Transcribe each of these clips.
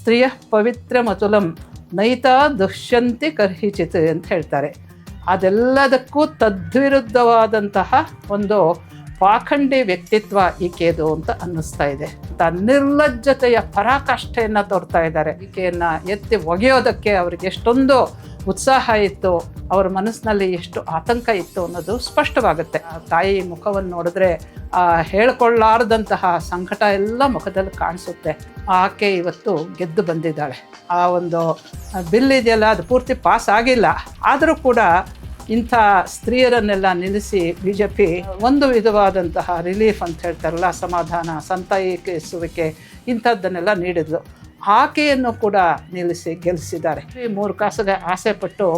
ಸ್ತ್ರೀಯ ಪವಿತ್ರ ಮತುಲಂ ನೈತಾ ದುಷ್ಯಂತಿ ಕರ್ಹಿಚಿತ್ ಅಂತ ಹೇಳ್ತಾರೆ. ಅದೆಲ್ಲದಕ್ಕೂ ತದ್ವಿರುದ್ಧವಾದಂತಹ ಒಂದು ಪಾಖಂಡಿ ವ್ಯಕ್ತಿತ್ವ ಈಕೆದು ಅಂತ ಅನ್ನಿಸ್ತಾ ಇದೆ. ನಿರ್ಲಜ್ಜತೆಯ ಪರಾಕಾಷ್ಠೆಯನ್ನು ತೋರ್ತಾ ಇದ್ದಾರೆ. ಈಕೆಯನ್ನು ಎತ್ತಿ ಒಗೆಯೋದಕ್ಕೆ ಅವ್ರಿಗೆ ಎಷ್ಟೊಂದು ಉತ್ಸಾಹ ಇತ್ತು, ಅವ್ರ ಮನಸ್ಸಿನಲ್ಲಿ ಎಷ್ಟು ಆತಂಕ ಇತ್ತು ಅನ್ನೋದು ಸ್ಪಷ್ಟವಾಗುತ್ತೆ. ಆ ತಾಯಿ ಮುಖವನ್ನು ನೋಡಿದ್ರೆ ಹೇಳ್ಕೊಳ್ಳಾರ್ದಂತಹ ಸಂಕಟ ಎಲ್ಲ ಮುಖದಲ್ಲಿ ಕಾಣಿಸುತ್ತೆ. ಆಕೆ ಇವತ್ತು ಗೆದ್ದು ಬಂದಿದ್ದಾಳೆ. ಆ ಒಂದು ಬಿಲ್ ಇದೆಯಲ್ಲ, ಅದು ಪೂರ್ತಿ ಪಾಸ್ ಆಗಿಲ್ಲ, ಆದರೂ ಕೂಡ ಇಂಥ ಸ್ತ್ರೀಯರನ್ನೆಲ್ಲ ನಿಲ್ಲಿಸಿ BJP ಒಂದು ವಿಧವಾದಂತಹ ರಿಲೀಫ್ ಅಂತ ಹೇಳ್ತಾರಲ್ಲ, ಸಮಾಧಾನ, ಸಂತೈಸುವಿಕೆ ಇಂಥದ್ದನ್ನೆಲ್ಲ ನೀಡಿದ್ಲು. ಆಕೆಯನ್ನು ಕೂಡ ನಿಲ್ಲಿಸಿ ಗೆಲ್ಲಿಸಿದ್ದಾರೆ. 3 ಕಾಸಿಗೆ ಆಸೆ ಪಟ್ಟು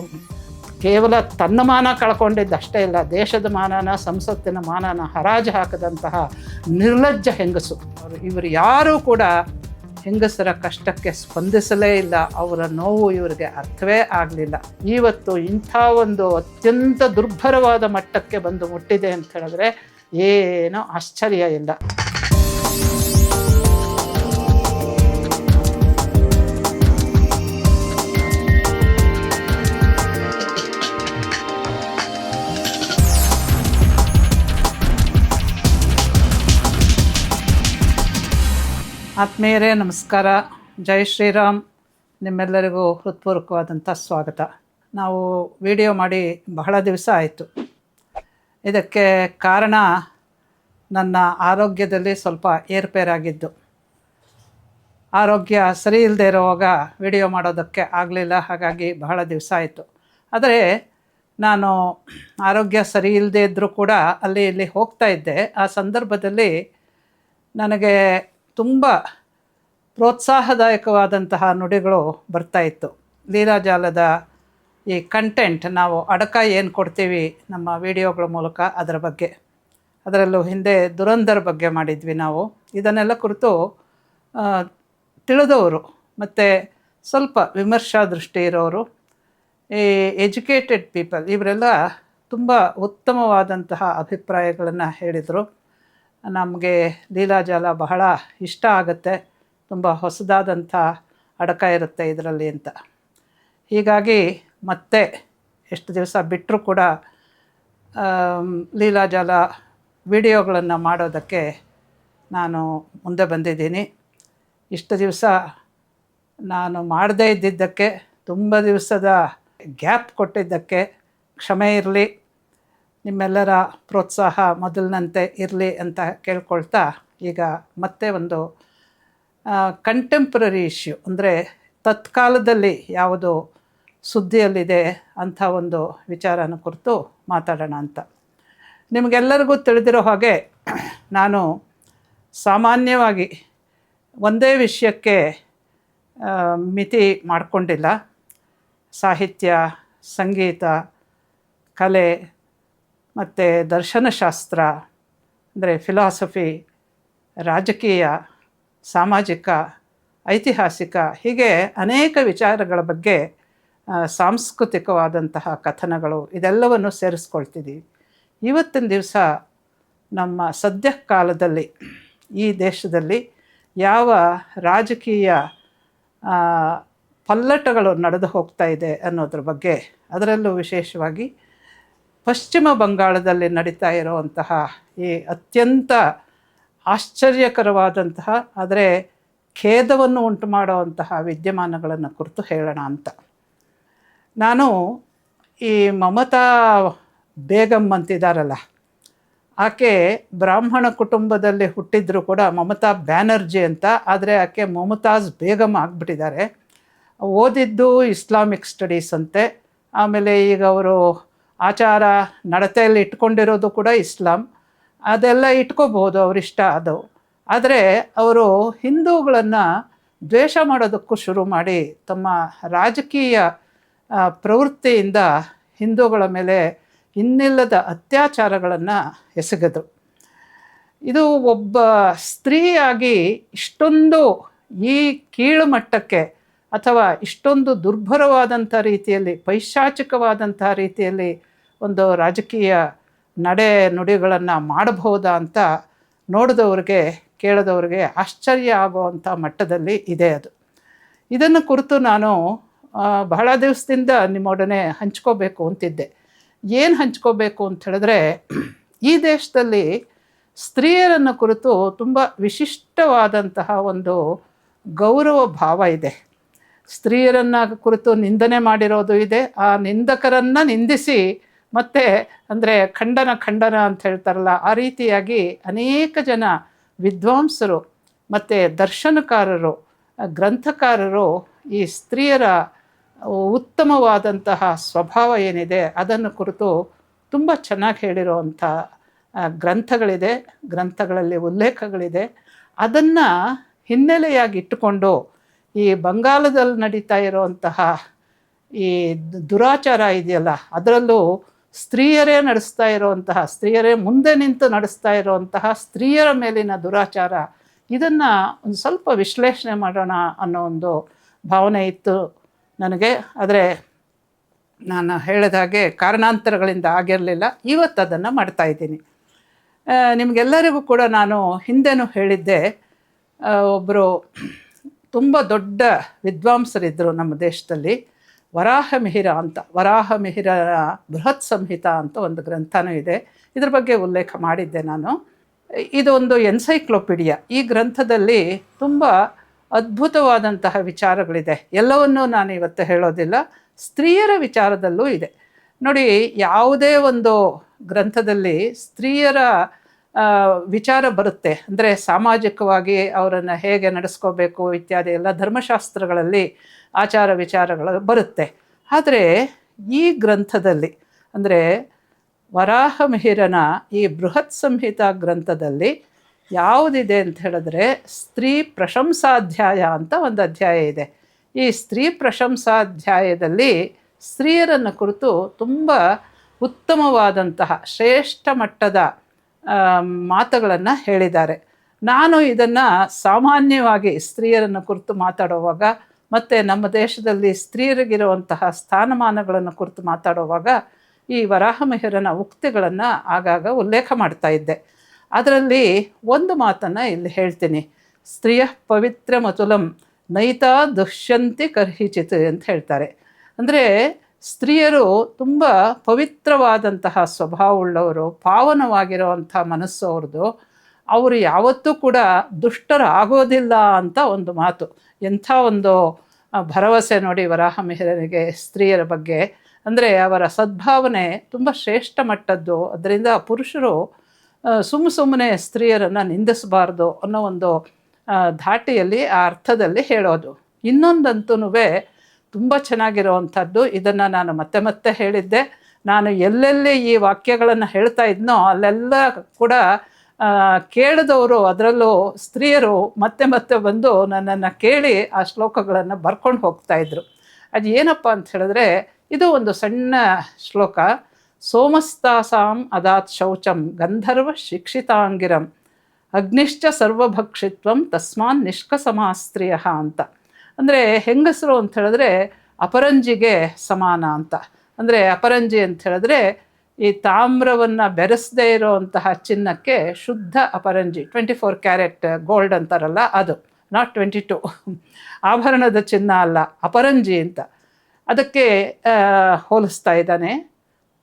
ಕೇವಲ ತನ್ನ ಮಾನ ಕಳ್ಕೊಂಡಿದ್ದಷ್ಟೇ ಇಲ್ಲ, ದೇಶದ ಮಾನನ, ಸಂಸತ್ತಿನ ಮಾನನ ಹರಾಜು ಹಾಕದಂತಹ ನಿರ್ಲಜ್ಜ ಹೆಂಗಸು. ಇವರು ಯಾರೂ ಕೂಡ ಹೆಂಗಸರ ಕಷ್ಟಕ್ಕೆ ಸ್ಪಂದಿಸಲೇ ಇಲ್ಲ. ಅವರ ನೋವು ಇವರಿಗೆ ಅರ್ಥವೇ ಆಗಲಿಲ್ಲ. ಇವತ್ತು ಇಂಥ ಒಂದು ಅತ್ಯಂತ ದುರ್ಭರವಾದ ಮಟ್ಟಕ್ಕೆ ಬಂದು ಮುಟ್ಟಿದೆ ಅಂತ ಹೇಳಿದ್ರೆ ಏನೂ ಆಶ್ಚರ್ಯ ಇಲ್ಲ. ಆತ್ಮೀಯರೇ ನಮಸ್ಕಾರ, ಜೈ ಶ್ರೀರಾಮ್. ನಿಮ್ಮೆಲ್ಲರಿಗೂ ಹೃತ್ಪೂರ್ವಕವಾದಂಥ ಸ್ವಾಗತ. ನಾವು ವಿಡಿಯೋ ಮಾಡಿ ಬಹಳ ದಿವಸ ಆಯಿತು. ಇದಕ್ಕೆ ಕಾರಣ ನನ್ನ ಆರೋಗ್ಯದಲ್ಲಿ ಸ್ವಲ್ಪ ಏರ್ಪೇರಾಗಿದ್ದು. ಆರೋಗ್ಯ ಸರಿ ಇಲ್ಲದೆ ಇರುವಾಗ ವಿಡಿಯೋ ಮಾಡೋದಕ್ಕೆ ಆಗಲಿಲ್ಲ, ಹಾಗಾಗಿ ಬಹಳ ದಿವಸ ಆಯಿತು. ಆದರೆ ನಾನು ಆರೋಗ್ಯ ಸರಿ ಇಲ್ಲದೆ ಇದ್ದರೂ ಕೂಡ ಅಲ್ಲಿ ಇಲ್ಲಿ ಹೋಗ್ತಾ ಇದ್ದೆ. ಆ ಸಂದರ್ಭದಲ್ಲಿ ನನಗೆ ತುಂಬ ಪ್ರೋತ್ಸಾಹದಾಯಕವಾದಂತಹ ನುಡಿಗಳು ಬರ್ತಾಯಿತ್ತು. ಲೀಲಾಜಾಲದ ಈ ಕಂಟೆಂಟ್, ನಾವು ಅಡಕ ಏನು ಕೊಡ್ತೀವಿ ನಮ್ಮ ವಿಡಿಯೋಗಳ ಮೂಲಕ, ಅದರ ಬಗ್ಗೆ, ಅದರಲ್ಲೂ ಹಿಂದೆ ದುರಂಧರ ಬಗ್ಗೆ ಮಾಡಿದ್ವಿ ನಾವು. ಇದನ್ನೆಲ್ಲ ಕುರಿತು ತಿಳಿದವರು ಮತ್ತು ಸ್ವಲ್ಪ ವಿಮರ್ಶಾ ದೃಷ್ಟಿ ಇರೋರು, ಈ ಎಜುಕೇಟೆಡ್ ಪೀಪಲ್, ಇವರೆಲ್ಲ ತುಂಬ ಉತ್ತಮವಾದಂತಹ ಅಭಿಪ್ರಾಯಗಳನ್ನು ಹೇಳಿದರು. ನಮಗೆ ಲೀಲಾಜಾಲ ಬಹಳ ಇಷ್ಟ ಆಗುತ್ತೆ, ತುಂಬ ಹೊಸದಾದಂಥ ಅಡಕ ಇರುತ್ತೆ ಇದರಲ್ಲಿ ಅಂತ. ಹೀಗಾಗಿ ಮತ್ತೆ ಎಷ್ಟು ದಿವಸ ಬಿಟ್ಟರೂ ಕೂಡ ಲೀಲಾಜಾಲ ವಿಡಿಯೋಗಳನ್ನು ಮಾಡೋದಕ್ಕೆ ನಾನು ಮುಂದೆ ಬಂದಿದ್ದೀನಿ. ಇಷ್ಟು ದಿವಸ ನಾನು ಮಾಡದೇ ಇದ್ದಿದ್ದಕ್ಕೆ, ತುಂಬ ದಿವಸದ ಗ್ಯಾಪ್ ಕೊಟ್ಟಿದ್ದಕ್ಕೆ ಕ್ಷಮೆ ಇರಲಿ. ನಿಮ್ಮೆಲ್ಲರ ಪ್ರೋತ್ಸಾಹ ಮೊದಲಿನಂತೆ ಇರಲಿ ಅಂತ ಕೇಳ್ಕೊಳ್ತಾ, ಈಗ ಮತ್ತೆ ಒಂದು ಕಂಟೆಂಪ್ರರಿ ಇಶ್ಯೂ, ಅಂದರೆ ತತ್ಕಾಲದಲ್ಲಿ ಯಾವುದು ಸುದ್ದಿಯಲ್ಲಿದೆ ಅಂಥ ಒಂದು ವಿಚಾರನ ಕುರಿತು ಮಾತಾಡೋಣ ಅಂತ. ನಿಮಗೆಲ್ಲರಿಗೂ ತಿಳಿದಿರೋ ಹಾಗೆ ನಾನು ಸಾಮಾನ್ಯವಾಗಿ ಒಂದೇ ವಿಷಯಕ್ಕೆ ಮಿತಿ ಮಾಡಿಕೊಂಡಿಲ್ಲ. ಸಾಹಿತ್ಯ, ಸಂಗೀತ, ಕಲೆ ಮತ್ತು ದರ್ಶನಶಾಸ್ತ್ರ, ಅಂದರೆ ಫಿಲಾಸಫಿ, ರಾಜಕೀಯ, ಸಾಮಾಜಿಕ, ಐತಿಹಾಸಿಕ, ಹೀಗೆ ಅನೇಕ ವಿಚಾರಗಳ ಬಗ್ಗೆ, ಸಾಂಸ್ಕೃತಿಕವಾದಂತಹ ಕಥನಗಳು, ಇದೆಲ್ಲವನ್ನು ಸೇರಿಸ್ಕೊಳ್ತಿದ್ದೀವಿ. ಇವತ್ತಿನ ದಿವಸ ನಮ್ಮ ಸದ್ಯ ಕಾಲದಲ್ಲಿ ಈ ದೇಶದಲ್ಲಿ ಯಾವ ರಾಜಕೀಯ ಪಲ್ಲಟಗಳು ನಡೆದು ಹೋಗ್ತಾ ಇದೆ ಅನ್ನೋದ್ರ ಬಗ್ಗೆ, ಅದರಲ್ಲೂ ವಿಶೇಷವಾಗಿ ಪಶ್ಚಿಮ ಬಂಗಾಳದಲ್ಲಿ ನಡೀತಾ ಇರುವಂತಹ ಈ ಅತ್ಯಂತ ಆಶ್ಚರ್ಯಕರವಾದಂತಹ, ಆದರೆ ಖೇದವನ್ನು ಉಂಟು ಮಾಡುವಂತಹ ವಿದ್ಯಮಾನಗಳನ್ನು ಕುರಿತು ಹೇಳೋಣ ಅಂತ. ನಾನು ಈ ಮಮತಾ ಬೇಗಮ್ ಅಂತಿದ್ದಾರಲ್ಲ, ಆಕೆ ಬ್ರಾಹ್ಮಣ ಕುಟುಂಬದಲ್ಲಿ ಹುಟ್ಟಿದ್ರು ಕೂಡ ಮಮತಾ ಬ್ಯಾನರ್ಜಿ ಅಂತ, ಆದರೆ ಆಕೆ ಮುಮತಾಜ್ ಬೇಗಮ್ ಆಗಿಬಿಟ್ಟಿದ್ದಾರೆ. ಓದಿದ್ದು ಇಸ್ಲಾಮಿಕ್ ಸ್ಟಡೀಸ್ ಅಂತೆ. ಆಮೇಲೆ ಈಗ ಅವರು ಆಚಾರ ನಡತೆಯಲ್ಲಿ ಇಟ್ಕೊಂಡಿರೋದು ಕೂಡ ಇಸ್ಲಾಂ. ಅದೆಲ್ಲ ಇಟ್ಕೋಬೋದು, ಅವರಿಷ್ಟ ಅದು. ಆದರೆ ಅವರು ಹಿಂದೂಗಳನ್ನು ದ್ವೇಷ ಮಾಡೋದಕ್ಕೂ ಶುರು ಮಾಡಿ ತಮ್ಮ ರಾಜಕೀಯ ಪ್ರವೃತ್ತಿಯಿಂದ ಹಿಂದೂಗಳ ಮೇಲೆ ಇನ್ನಿಲ್ಲದ ಅತ್ಯಾಚಾರಗಳನ್ನು ಎಸಗಿದ್ರು. ಇದು ಒಬ್ಬ ಸ್ತ್ರೀಯಾಗಿ ಇಷ್ಟೊಂದು ಈ ಕೀಳು ಮಟ್ಟಕ್ಕೆ, ಅಥವಾ ಇಷ್ಟೊಂದು ದುರ್ಭರವಾದಂಥ ರೀತಿಯಲ್ಲಿ, ಪೈಶಾಚಿಕವಾದಂಥ ರೀತಿಯಲ್ಲಿ ಒಂದು ರಾಜಕೀಯ ನಡೆ ನುಡಿಗಳನ್ನು ಮಾಡಬಹುದಾ ಅಂತ ನೋಡಿದವ್ರಿಗೆ, ಕೇಳಿದವ್ರಿಗೆ ಆಶ್ಚರ್ಯ ಆಗುವಂಥ ಮಟ್ಟದಲ್ಲಿ ಇದೆ ಅದು. ಇದನ್ನು ಕುರಿತು ನಾನು ಬಹಳ ದಿವಸದಿಂದ ನಿಮ್ಮೊಡನೆ ಹಂಚ್ಕೋಬೇಕು ಅಂತಿದ್ದೆ. ಏನು ಹಂಚ್ಕೋಬೇಕು ಅಂತ ಹೇಳಿದ್ರೆ, ಈ ದೇಶದಲ್ಲಿ ಸ್ತ್ರೀಯರನ್ನು ಕುರಿತು ತುಂಬ ವಿಶಿಷ್ಟವಾದಂತಹ ಒಂದು ಗೌರವ ಭಾವ ಇದೆ. ಸ್ತ್ರೀಯರನ್ನು ಕುರಿತು ನಿಂದನೆ ಮಾಡಿರೋದು ಇದೆ. ಆ ನಿಂದಕರನ್ನು ನಿಂದಿಸಿ ಮತ್ತು ಅಂದರೆ ಖಂಡನ ಅಂತ ಹೇಳ್ತಾರಲ್ಲ, ಆ ರೀತಿಯಾಗಿ ಅನೇಕ ಜನ ವಿದ್ವಾಂಸರು ಮತ್ತು ದರ್ಶನಕಾರರು, ಗ್ರಂಥಕಾರರು ಈ ಸ್ತ್ರೀಯರ ಉತ್ತಮವಾದಂತಹ ಸ್ವಭಾವ ಏನಿದೆ ಅದನ್ನು ಕುರಿತು ತುಂಬ ಚೆನ್ನಾಗಿ ಹೇಳಿರೋವಂಥ ಗ್ರಂಥಗಳಿದೆ, ಗ್ರಂಥಗಳಲ್ಲಿ ಉಲ್ಲೇಖಗಳಿದೆ. ಅದನ್ನು ಹಿನ್ನೆಲೆಯಾಗಿ ಇಟ್ಟುಕೊಂಡು ಈ ಬಂಗಾಲದಲ್ಲಿ ನಡೀತಾ ಇರುವಂತಹ ಈ ದುರಾಚಾರ ಇದೆಯಲ್ಲ, ಅದರಲ್ಲೂ ಸ್ತ್ರೀಯರೇ ನಡೆಸ್ತಾ ಇರುವಂತಹ, ಸ್ತ್ರೀಯರೇ ಮುಂದೆ ನಿಂತು ನಡೆಸ್ತಾ ಇರುವಂತಹ ಸ್ತ್ರೀಯರ ಮೇಲಿನ ದುರಾಚಾರ, ಇದನ್ನು ಒಂದು ಸ್ವಲ್ಪ ವಿಶ್ಲೇಷಣೆ ಮಾಡೋಣ ಅನ್ನೋ ಒಂದು ಭಾವನೆ ಇತ್ತು ನನಗೆ. ಆದರೆ ನಾನು ಹೇಳಿದ ಹಾಗೆ ಕಾರಣಾಂತರಗಳಿಂದ ಆಗಿರಲಿಲ್ಲ. ಇವತ್ತು ಅದನ್ನು ಮಾಡ್ತಾಯಿದ್ದೀನಿ. ನಿಮಗೆಲ್ಲರಿಗೂ ಕೂಡ ನಾನು ಹಿಂದೆನೂ ಹೇಳಿದ್ದೆ, ಒಬ್ಬರು ತುಂಬ ದೊಡ್ಡ ವಿದ್ವಾಂಸರಿದ್ದರು ನಮ್ಮ ದೇಶದಲ್ಲಿ, ವರಾಹಮಿಹಿರ ಅಂತ. ವರಾಹಮಿಹಿರರ ಬೃಹತ್ ಸಂಹಿತ ಅಂತ ಒಂದು ಗ್ರಂಥನೂ ಇದೆ. ಇದ್ರ ಬಗ್ಗೆ ಉಲ್ಲೇಖ ಮಾಡಿದ್ದೆ ನಾನು. ಇದೊಂದು ಎನ್ಸೈಕ್ಲೋಪೀಡಿಯಾ. ಈ ಗ್ರಂಥದಲ್ಲಿ ತುಂಬ ಅದ್ಭುತವಾದಂತಹ ವಿಚಾರಗಳಿದೆ. ಎಲ್ಲವನ್ನೂ ನಾನು ಇವತ್ತು ಹೇಳೋದಿಲ್ಲ. ಸ್ತ್ರೀಯರ ವಿಚಾರದಲ್ಲೂ ಇದೆ ನೋಡಿ. ಯಾವುದೇ ಒಂದು ಗ್ರಂಥದಲ್ಲಿ ಸ್ತ್ರೀಯರ ವಿಚಾರ ಬರುತ್ತೆ, ಅಂದರೆ ಸಾಮಾಜಿಕವಾಗಿ ಅವರನ್ನು ಹೇಗೆ ನಡೆಸ್ಕೋಬೇಕು ಇತ್ಯಾದಿ ಎಲ್ಲ ಧರ್ಮಶಾಸ್ತ್ರಗಳಲ್ಲಿ ಆಚಾರ ವಿಚಾರಗಳು ಬರುತ್ತೆ. ಆದರೆ ಈ ಗ್ರಂಥದಲ್ಲಿ, ಅಂದರೆ ವರಾಹಮಿಹಿರನ ಈ ಬೃಹತ್ ಸಂಹಿತಾ ಗ್ರಂಥದಲ್ಲಿ ಯಾವುದಿದೆ ಅಂತ ಹೇಳಿದ್ರೆ, ಸ್ತ್ರೀ ಪ್ರಶಂಸಾಧ್ಯಾಯ ಅಂತ ಒಂದು ಅಧ್ಯಾಯ ಇದೆ. ಈ ಸ್ತ್ರೀ ಪ್ರಶಂಸಾಧ್ಯಾಯದಲ್ಲಿ ಸ್ತ್ರೀಯರನ್ನು ಕುರಿತು ತುಂಬ ಉತ್ತಮವಾದಂತಹ ಶ್ರೇಷ್ಠ ಮಟ್ಟದ ಮಾತುಗಳನ್ನು ಹೇಳಿದ್ದಾರೆ. ನಾನು ಇದನ್ನು ಸಾಮಾನ್ಯವಾಗಿ ಸ್ತ್ರೀಯರನ್ನು ಕುರಿತು ಮಾತಾಡುವಾಗ ಮತ್ತು ನಮ್ಮ ದೇಶದಲ್ಲಿ ಸ್ತ್ರೀಯರಿಗಿರುವಂತಹ ಸ್ಥಾನಮಾನಗಳನ್ನು ಕುರಿತು ಮಾತಾಡುವಾಗ ಈ ವರಾಹಮಿಹಿರನ ಉಕ್ತಿಗಳನ್ನು ಆಗಾಗ ಉಲ್ಲೇಖ ಮಾಡ್ತಾ ಇದ್ದೆ. ಅದರಲ್ಲಿ ಒಂದು ಮಾತನ್ನು ಇಲ್ಲಿ ಹೇಳ್ತೀನಿ. ಸ್ತ್ರೀಯ ಪವಿತ್ರ ಮತುಲಂ ನೈತಾ ದುಷ್ಯಂತಿ ಕರ್ಹಿಚಿತ್ ಅಂತ ಹೇಳ್ತಾರೆ. ಅಂದರೆ ಸ್ತ್ರೀಯರು ತುಂಬ ಪವಿತ್ರವಾದಂತಹ ಸ್ವಭಾವವುಳ್ಳವರು, ಪಾವನವಾಗಿರುವಂಥ ಮನಸ್ಸು ಅವ್ರದ್ದು. ಅವರು ಯಾವತ್ತೂ ಕೂಡ ದುಷ್ಟರಾಗೋದಿಲ್ಲ ಅಂತ ಒಂದು ಮಾತು. ಎಂಥ ಒಂದು ಭರವಸೆ ನೋಡಿ ವರಾಹಮಿಹಿರನಿಗೆ ಸ್ತ್ರೀಯರ ಬಗ್ಗೆ. ಅಂದರೆ ಅವರ ಸದ್ಭಾವನೆ ತುಂಬ ಶ್ರೇಷ್ಠ ಮಟ್ಟದ್ದು. ಅದರಿಂದ ಪುರುಷರು ಸುಮ್ಮನೆ ಸ್ತ್ರೀಯರನ್ನು ನಿಂದಿಸಬಾರ್ದು ಅನ್ನೋ ಒಂದು ಧಾಟಿಯಲ್ಲಿ, ಆ ಅರ್ಥದಲ್ಲಿ ಹೇಳೋದು. ಇನ್ನೊಂದಂತೂ ತುಂಬ ಚೆನ್ನಾಗಿರೋವಂಥದ್ದು. ಇದನ್ನು ನಾನು ಮತ್ತೆ ಮತ್ತೆ ಹೇಳಿದ್ದೆ. ನಾನು ಎಲ್ಲೆಲ್ಲಿ ಈ ವಾಕ್ಯಗಳನ್ನು ಹೇಳ್ತಾ ಇದ್ನೋ ಅಲ್ಲೆಲ್ಲ ಕೂಡ ಕೇಳಿದವರು, ಅದರಲ್ಲೂ ಸ್ತ್ರೀಯರು ಮತ್ತೆ ಮತ್ತೆ ಬಂದು ನನ್ನನ್ನು ಕೇಳಿ ಆ ಶ್ಲೋಕಗಳನ್ನು ಬರ್ಕೊಂಡು ಹೋಗ್ತಾಯಿದ್ರು. ಅದು ಏನಪ್ಪ ಅಂತ ಹೇಳಿದ್ರೆ, ಇದು ಒಂದು ಸಣ್ಣ ಶ್ಲೋಕ. ಸೋಮಸ್ತಾಸಾಂ ಅದಾತ್ ಶೌಚಂ ಗಂಧರ್ವ ಶಿಕ್ಷಿತಾಂಗಿರಂ ಅಗ್ನಿಶ್ಚ ಸರ್ವಭಕ್ಷಿತ್ವಂ ತಸ್ಮಾನ್ ನಿಷ್ಕಸಮಾ ಸ್ತ್ರೀಯ ಅಂತ. ಅಂದರೆ ಹೆಂಗಸರು ಅಂತ ಹೇಳಿದ್ರೆ ಅಪರಂಜಿಗೆ ಸಮಾನ ಅಂತ. ಅಂದರೆ ಅಪರಂಜಿ ಅಂತ ಹೇಳಿದ್ರೆ ಈ ತಾಮ್ರವನ್ನು ಬೆರೆಸದೇ ಇರೋವಂತಹ ಚಿನ್ನಕ್ಕೆ ಶುದ್ಧ ಅಪರಂಜಿ, 24 ಕ್ಯಾರೆಟ್ ಗೋಲ್ಡ್ ಅಂತಾರಲ್ಲ ಅದು, ನಾಟ್ 22 ಆಭರಣದ ಚಿನ್ನ ಅಲ್ಲ, ಅಪರಂಜಿ ಅಂತ. ಅದಕ್ಕೆ ಹೋಲಿಸ್ತಾ ಇದ್ದಾನೆ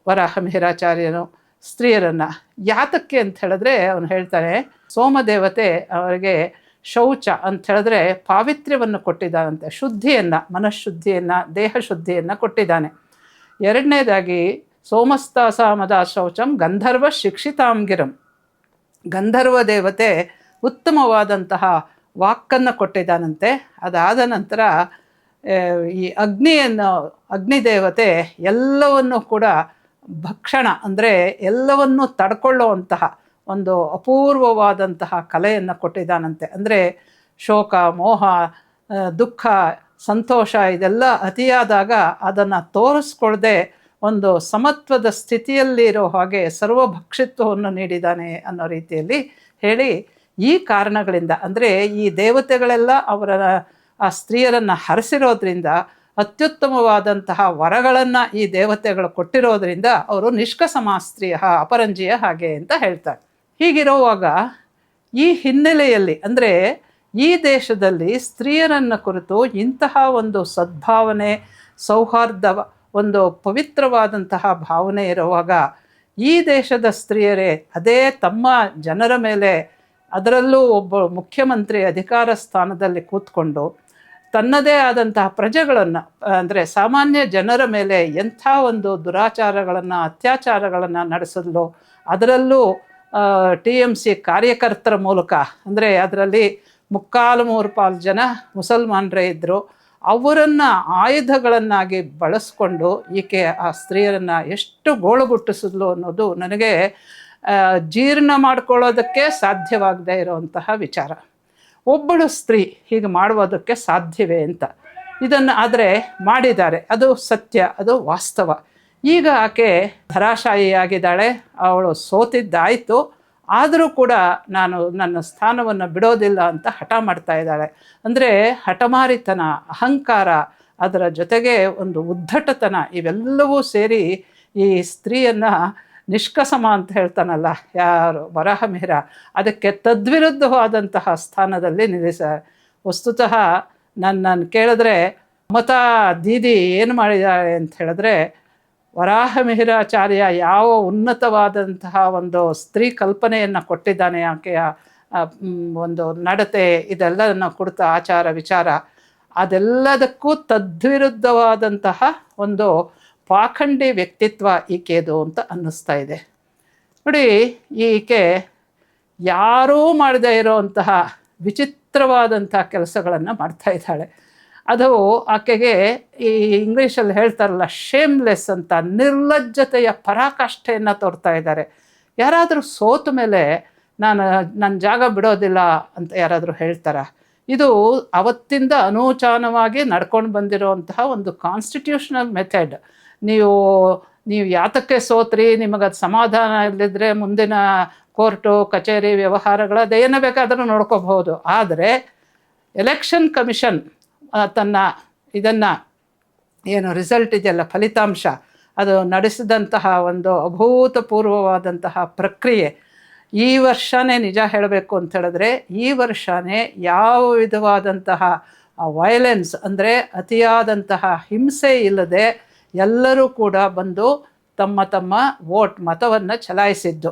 ವರಾಹಮಿಹಿರಾಚಾರ್ಯನು ಸ್ತ್ರೀಯರನ್ನು. ಯಾತಕ್ಕೆ ಅಂತ ಹೇಳಿದ್ರೆ ಅವನು ಹೇಳ್ತಾನೆ, ಸೋಮದೇವತೆ ಅವರಿಗೆ ಶೌಚ ಅಂತ ಹೇಳಿದ್ರೆ ಪಾವಿತ್ರ್ಯವನ್ನು ಕೊಟ್ಟಿದ್ದಾನಂತೆ, ಶುದ್ಧಿಯನ್ನು, ಮನಃಶುದ್ಧಿಯನ್ನು, ದೇಹ ಶುದ್ಧಿಯನ್ನು ಕೊಟ್ಟಿದ್ದಾನೆ. ಎರಡನೇದಾಗಿ ಸೋಮಸ್ತಾಸಾಮದ ಶೌಚಂ ಗಂಧರ್ವ ಶಿಕ್ಷಿತಾಂಗಿರಂ, ಗಂಧರ್ವ ದೇವತೆ ಉತ್ತಮವಾದಂತಹ ವಾಕ್ಕನ್ನು ಕೊಟ್ಟಿದ್ದಾನಂತೆ. ಅದಾದ ನಂತರ ಈ ಅಗ್ನಿದೇವತೆ ಎಲ್ಲವನ್ನು ಕೂಡ ಭಕ್ಷಣ, ಅಂದರೆ ಎಲ್ಲವನ್ನೂ ತಡ್ಕೊಳ್ಳುವಂತಹ ಒಂದು ಅಪೂರ್ವವಾದಂತಹ ಕಲೆಯನ್ನು ಕೊಟ್ಟಿದ್ದಾನಂತೆ. ಅಂದರೆ ಶೋಕ, ಮೋಹ, ದುಃಖ, ಸಂತೋಷ ಇದೆಲ್ಲ ಅತಿಯಾದಾಗ ಅದನ್ನು ತೋರಿಸ್ಕೊಳ್ಳದೆ ಒಂದು ಸಮತ್ವದ ಸ್ಥಿತಿಯಲ್ಲಿ ಇರೋ ಹಾಗೆ ಸರ್ವಭಕ್ಷಿತ್ವವನ್ನು ನೀಡಿದ್ದಾನೆ ಅನ್ನೋ ರೀತಿಯಲ್ಲಿ ಹೇಳಿ, ಈ ಕಾರಣಗಳಿಂದ, ಅಂದರೆ ಈ ದೇವತೆಗಳೆಲ್ಲ ಅವರ ಆ ಸ್ತ್ರೀಯರನ್ನು ಹರಸಿರೋದ್ರಿಂದ, ಅತ್ಯುತ್ತಮವಾದಂತಹ ವರಗಳನ್ನು ಈ ದೇವತೆಗಳು ಕೊಟ್ಟಿರೋದ್ರಿಂದ ಅವರು ನಿಷ್ಕಸಮಾ ಸ್ತ್ರೀಯ ಅಪರಂಜಿಯ ಹಾಗೆ ಅಂತ ಹೇಳ್ತಾರೆ. ಹೀಗಿರುವಾಗ ಈ ಹಿನ್ನೆಲೆಯಲ್ಲಿ, ಅಂದರೆ ಈ ದೇಶದಲ್ಲಿ ಸ್ತ್ರೀಯರನ್ನು ಕುರಿತು ಇಂತಹ ಒಂದು ಸದ್ಭಾವನೆ, ಸೌಹಾರ್ದ, ಒಂದು ಪವಿತ್ರವಾದಂತಹ ಭಾವನೆ ಇರುವಾಗ ಈ ದೇಶದ ಸ್ತ್ರೀಯರೇ ಅದೇ ತಮ್ಮ ಜನರ ಮೇಲೆ, ಅದರಲ್ಲೂ ಒಬ್ಬ ಮುಖ್ಯಮಂತ್ರಿ ಅಧಿಕಾರ ಸ್ಥಾನದಲ್ಲಿ ಕೂತ್ಕೊಂಡು ತನ್ನದೇ ಆದಂತಹ ಪ್ರಜೆಗಳನ್ನು, ಅಂದರೆ ಸಾಮಾನ್ಯ ಜನರ ಮೇಲೆ ಎಂಥ ಒಂದು ದುರಾಚಾರಗಳನ್ನು, ಅತ್ಯಾಚಾರಗಳನ್ನು ನಡೆಸಲು, ಅದರಲ್ಲೂ TMC ಕಾರ್ಯಕರ್ತರ ಮೂಲಕ, ಅಂದರೆ ಅದರಲ್ಲಿ 3/4 ಜನ ಮುಸಲ್ಮಾನರೇ ಇದ್ದರು, ಅವರನ್ನು ಆಯುಧಗಳನ್ನಾಗಿ ಬಳಸ್ಕೊಂಡು ಈಕೆ ಆ ಸ್ತ್ರೀಯರನ್ನು ಎಷ್ಟು ಗೋಳುಗುಟ್ಟಿಸಿದ್ಲು ಅನ್ನೋದು ನನಗೆ ಜೀರ್ಣ ಮಾಡ್ಕೊಳ್ಳೋದಕ್ಕೆ ಸಾಧ್ಯವಾಗದೇ ಇರುವಂತಹ ವಿಚಾರ. ಒಬ್ಬಳು ಸ್ತ್ರೀ ಹೀಗೆ ಮಾಡುವುದಕ್ಕೆ ಸಾಧ್ಯವೇ ಅಂತ, ಇದನ್ನು ಆದರೆ ಮಾಡಿದ್ದಾರೆ, ಅದು ಸತ್ಯ, ಅದು ವಾಸ್ತವ. ಈಗ ಆಕೆ ಧರಾಶಾಯಿಯಾಗಿದ್ದಾಳೆ, ಅವಳು ಸೋತಿದ್ದಾಯಿತು, ಆದರೂ ಕೂಡ ನಾನು ನನ್ನ ಸ್ಥಾನವನ್ನು ಬಿಡೋದಿಲ್ಲ ಅಂತ ಹಠ ಮಾಡ್ತಾ ಇದ್ದಾಳೆ. ಅಂದರೆ ಹಠಮಾರಿತನ, ಅಹಂಕಾರ, ಅದರ ಜೊತೆಗೆ ಒಂದು ಉದ್ದಟತನ, ಇವೆಲ್ಲವೂ ಸೇರಿ ಈ ಸ್ತ್ರೀಯನ್ನು ನಿಷ್ಕಸಮ ಅಂತ ಹೇಳ್ತಾನಲ್ಲ ಯಾರು ವರಾಹಮಿಹಿರ, ಅದಕ್ಕೆ ತದ್ವಿರುದ್ಧವಾದಂತಹ ಸ್ಥಾನದಲ್ಲಿ ನಿಲ್ಲಿಸ. ವಸ್ತುತಃ ನನ್ನನ್ನು ಕೇಳಿದ್ರೆ ಮಮತಾ ದೀದಿ ಏನು ಮಾಡಿದ್ದಾಳೆ ಅಂತ ಹೇಳಿದ್ರೆ, ವರಾಹಮಿಹಿರಾಚಾರ್ಯ ಯಾವ ಉನ್ನತವಾದಂತಹ ಒಂದು ಸ್ತ್ರೀ ಕಲ್ಪನೆಯನ್ನು ಕೊಟ್ಟಿದ್ದಾನೆ, ಆಕೆಯ ಒಂದು ನಡತೆ, ಇದೆಲ್ಲದನ್ನು ಕುರಿತ ಆಚಾರ ವಿಚಾರ, ಅದೆಲ್ಲದಕ್ಕೂ ತದ್ವಿರುದ್ಧವಾದಂತಹ ಒಂದು ಪಾಖಂಡಿ ವ್ಯಕ್ತಿತ್ವ ಈಕೆದು ಅಂತ ಅನ್ನಿಸ್ತಾ ಇದೆ. ನೋಡಿ, ಈಕೆ ಯಾರೂ ಮಾಡದೇ ಇರೋವಂತಹ ವಿಚಿತ್ರವಾದಂಥ ಕೆಲಸಗಳನ್ನು ಮಾಡ್ತಾ ಇದ್ದಾಳೆ. ಅದು ಆಕೆಗೆ ಈ ಇಂಗ್ಲೀಷಲ್ಲಿ ಹೇಳ್ತಾರಲ್ಲ ಶೇಮ್ಲೆಸ್ ಅಂತ, ನಿರ್ಲಜ್ಜತೆಯ ಪರಾಕಾಷ್ಠೆಯನ್ನು ತೋರ್ತಾ ಇದ್ದಾರೆ. ಯಾರಾದರೂ ಸೋತ ಮೇಲೆ ನನ್ನ ಜಾಗ ಬಿಡೋದಿಲ್ಲ ಅಂತ ಯಾರಾದರೂ ಹೇಳ್ತಾರ? ಇದು ಅವತ್ತಿಂದ ಅನೂಚಾನವಾಗಿ ನಡ್ಕೊಂಡು ಬಂದಿರುವಂತಹ ಒಂದು ಕಾನ್ಸ್ಟಿಟ್ಯೂಷನಲ್ ಮೆಥಡ್. ನೀವು ಯಾತಕ್ಕೆ ಸೋತ್ರಿ, ನಿಮಗದು ಸಮಾಧಾನ ಇಲ್ಲದಿದ್ದರೆ ಮುಂದಿನ ಕೋರ್ಟು ಕಚೇರಿ ವ್ಯವಹಾರಗಳು ಅದೇನು ಬೇಕಾದರೂ ನೋಡ್ಕೋಬಹುದು. ಆದರೆ ಎಲೆಕ್ಷನ್ ಕಮಿಷನ್ ತನ್ನ ಇದನ್ನು ಏನು ರಿಸಲ್ಟ್ ಇದೆಯಲ್ಲ, ಫಲಿತಾಂಶ, ಅದು ನಡೆಸಿದಂತಹ ಒಂದು ಅಭೂತಪೂರ್ವವಾದಂತಹ ಪ್ರಕ್ರಿಯೆ. ಈ ವರ್ಷವೇ ನಿಜ ಹೇಳಬೇಕು ಅಂತ ಹೇಳಿದ್ರೆ, ಈ ವರ್ಷವೇ ಯಾವ ವಿಧವಾದಂತಹ ವೈಲೆನ್ಸ್, ಅಂದರೆ ಅತಿಯಾದಂತಹ ಹಿಂಸೆ ಇಲ್ಲದೆ ಎಲ್ಲರೂ ಕೂಡ ಬಂದು ತಮ್ಮ ತಮ್ಮ ಮತವನ್ನು ಚಲಾಯಿಸಿದ್ದು.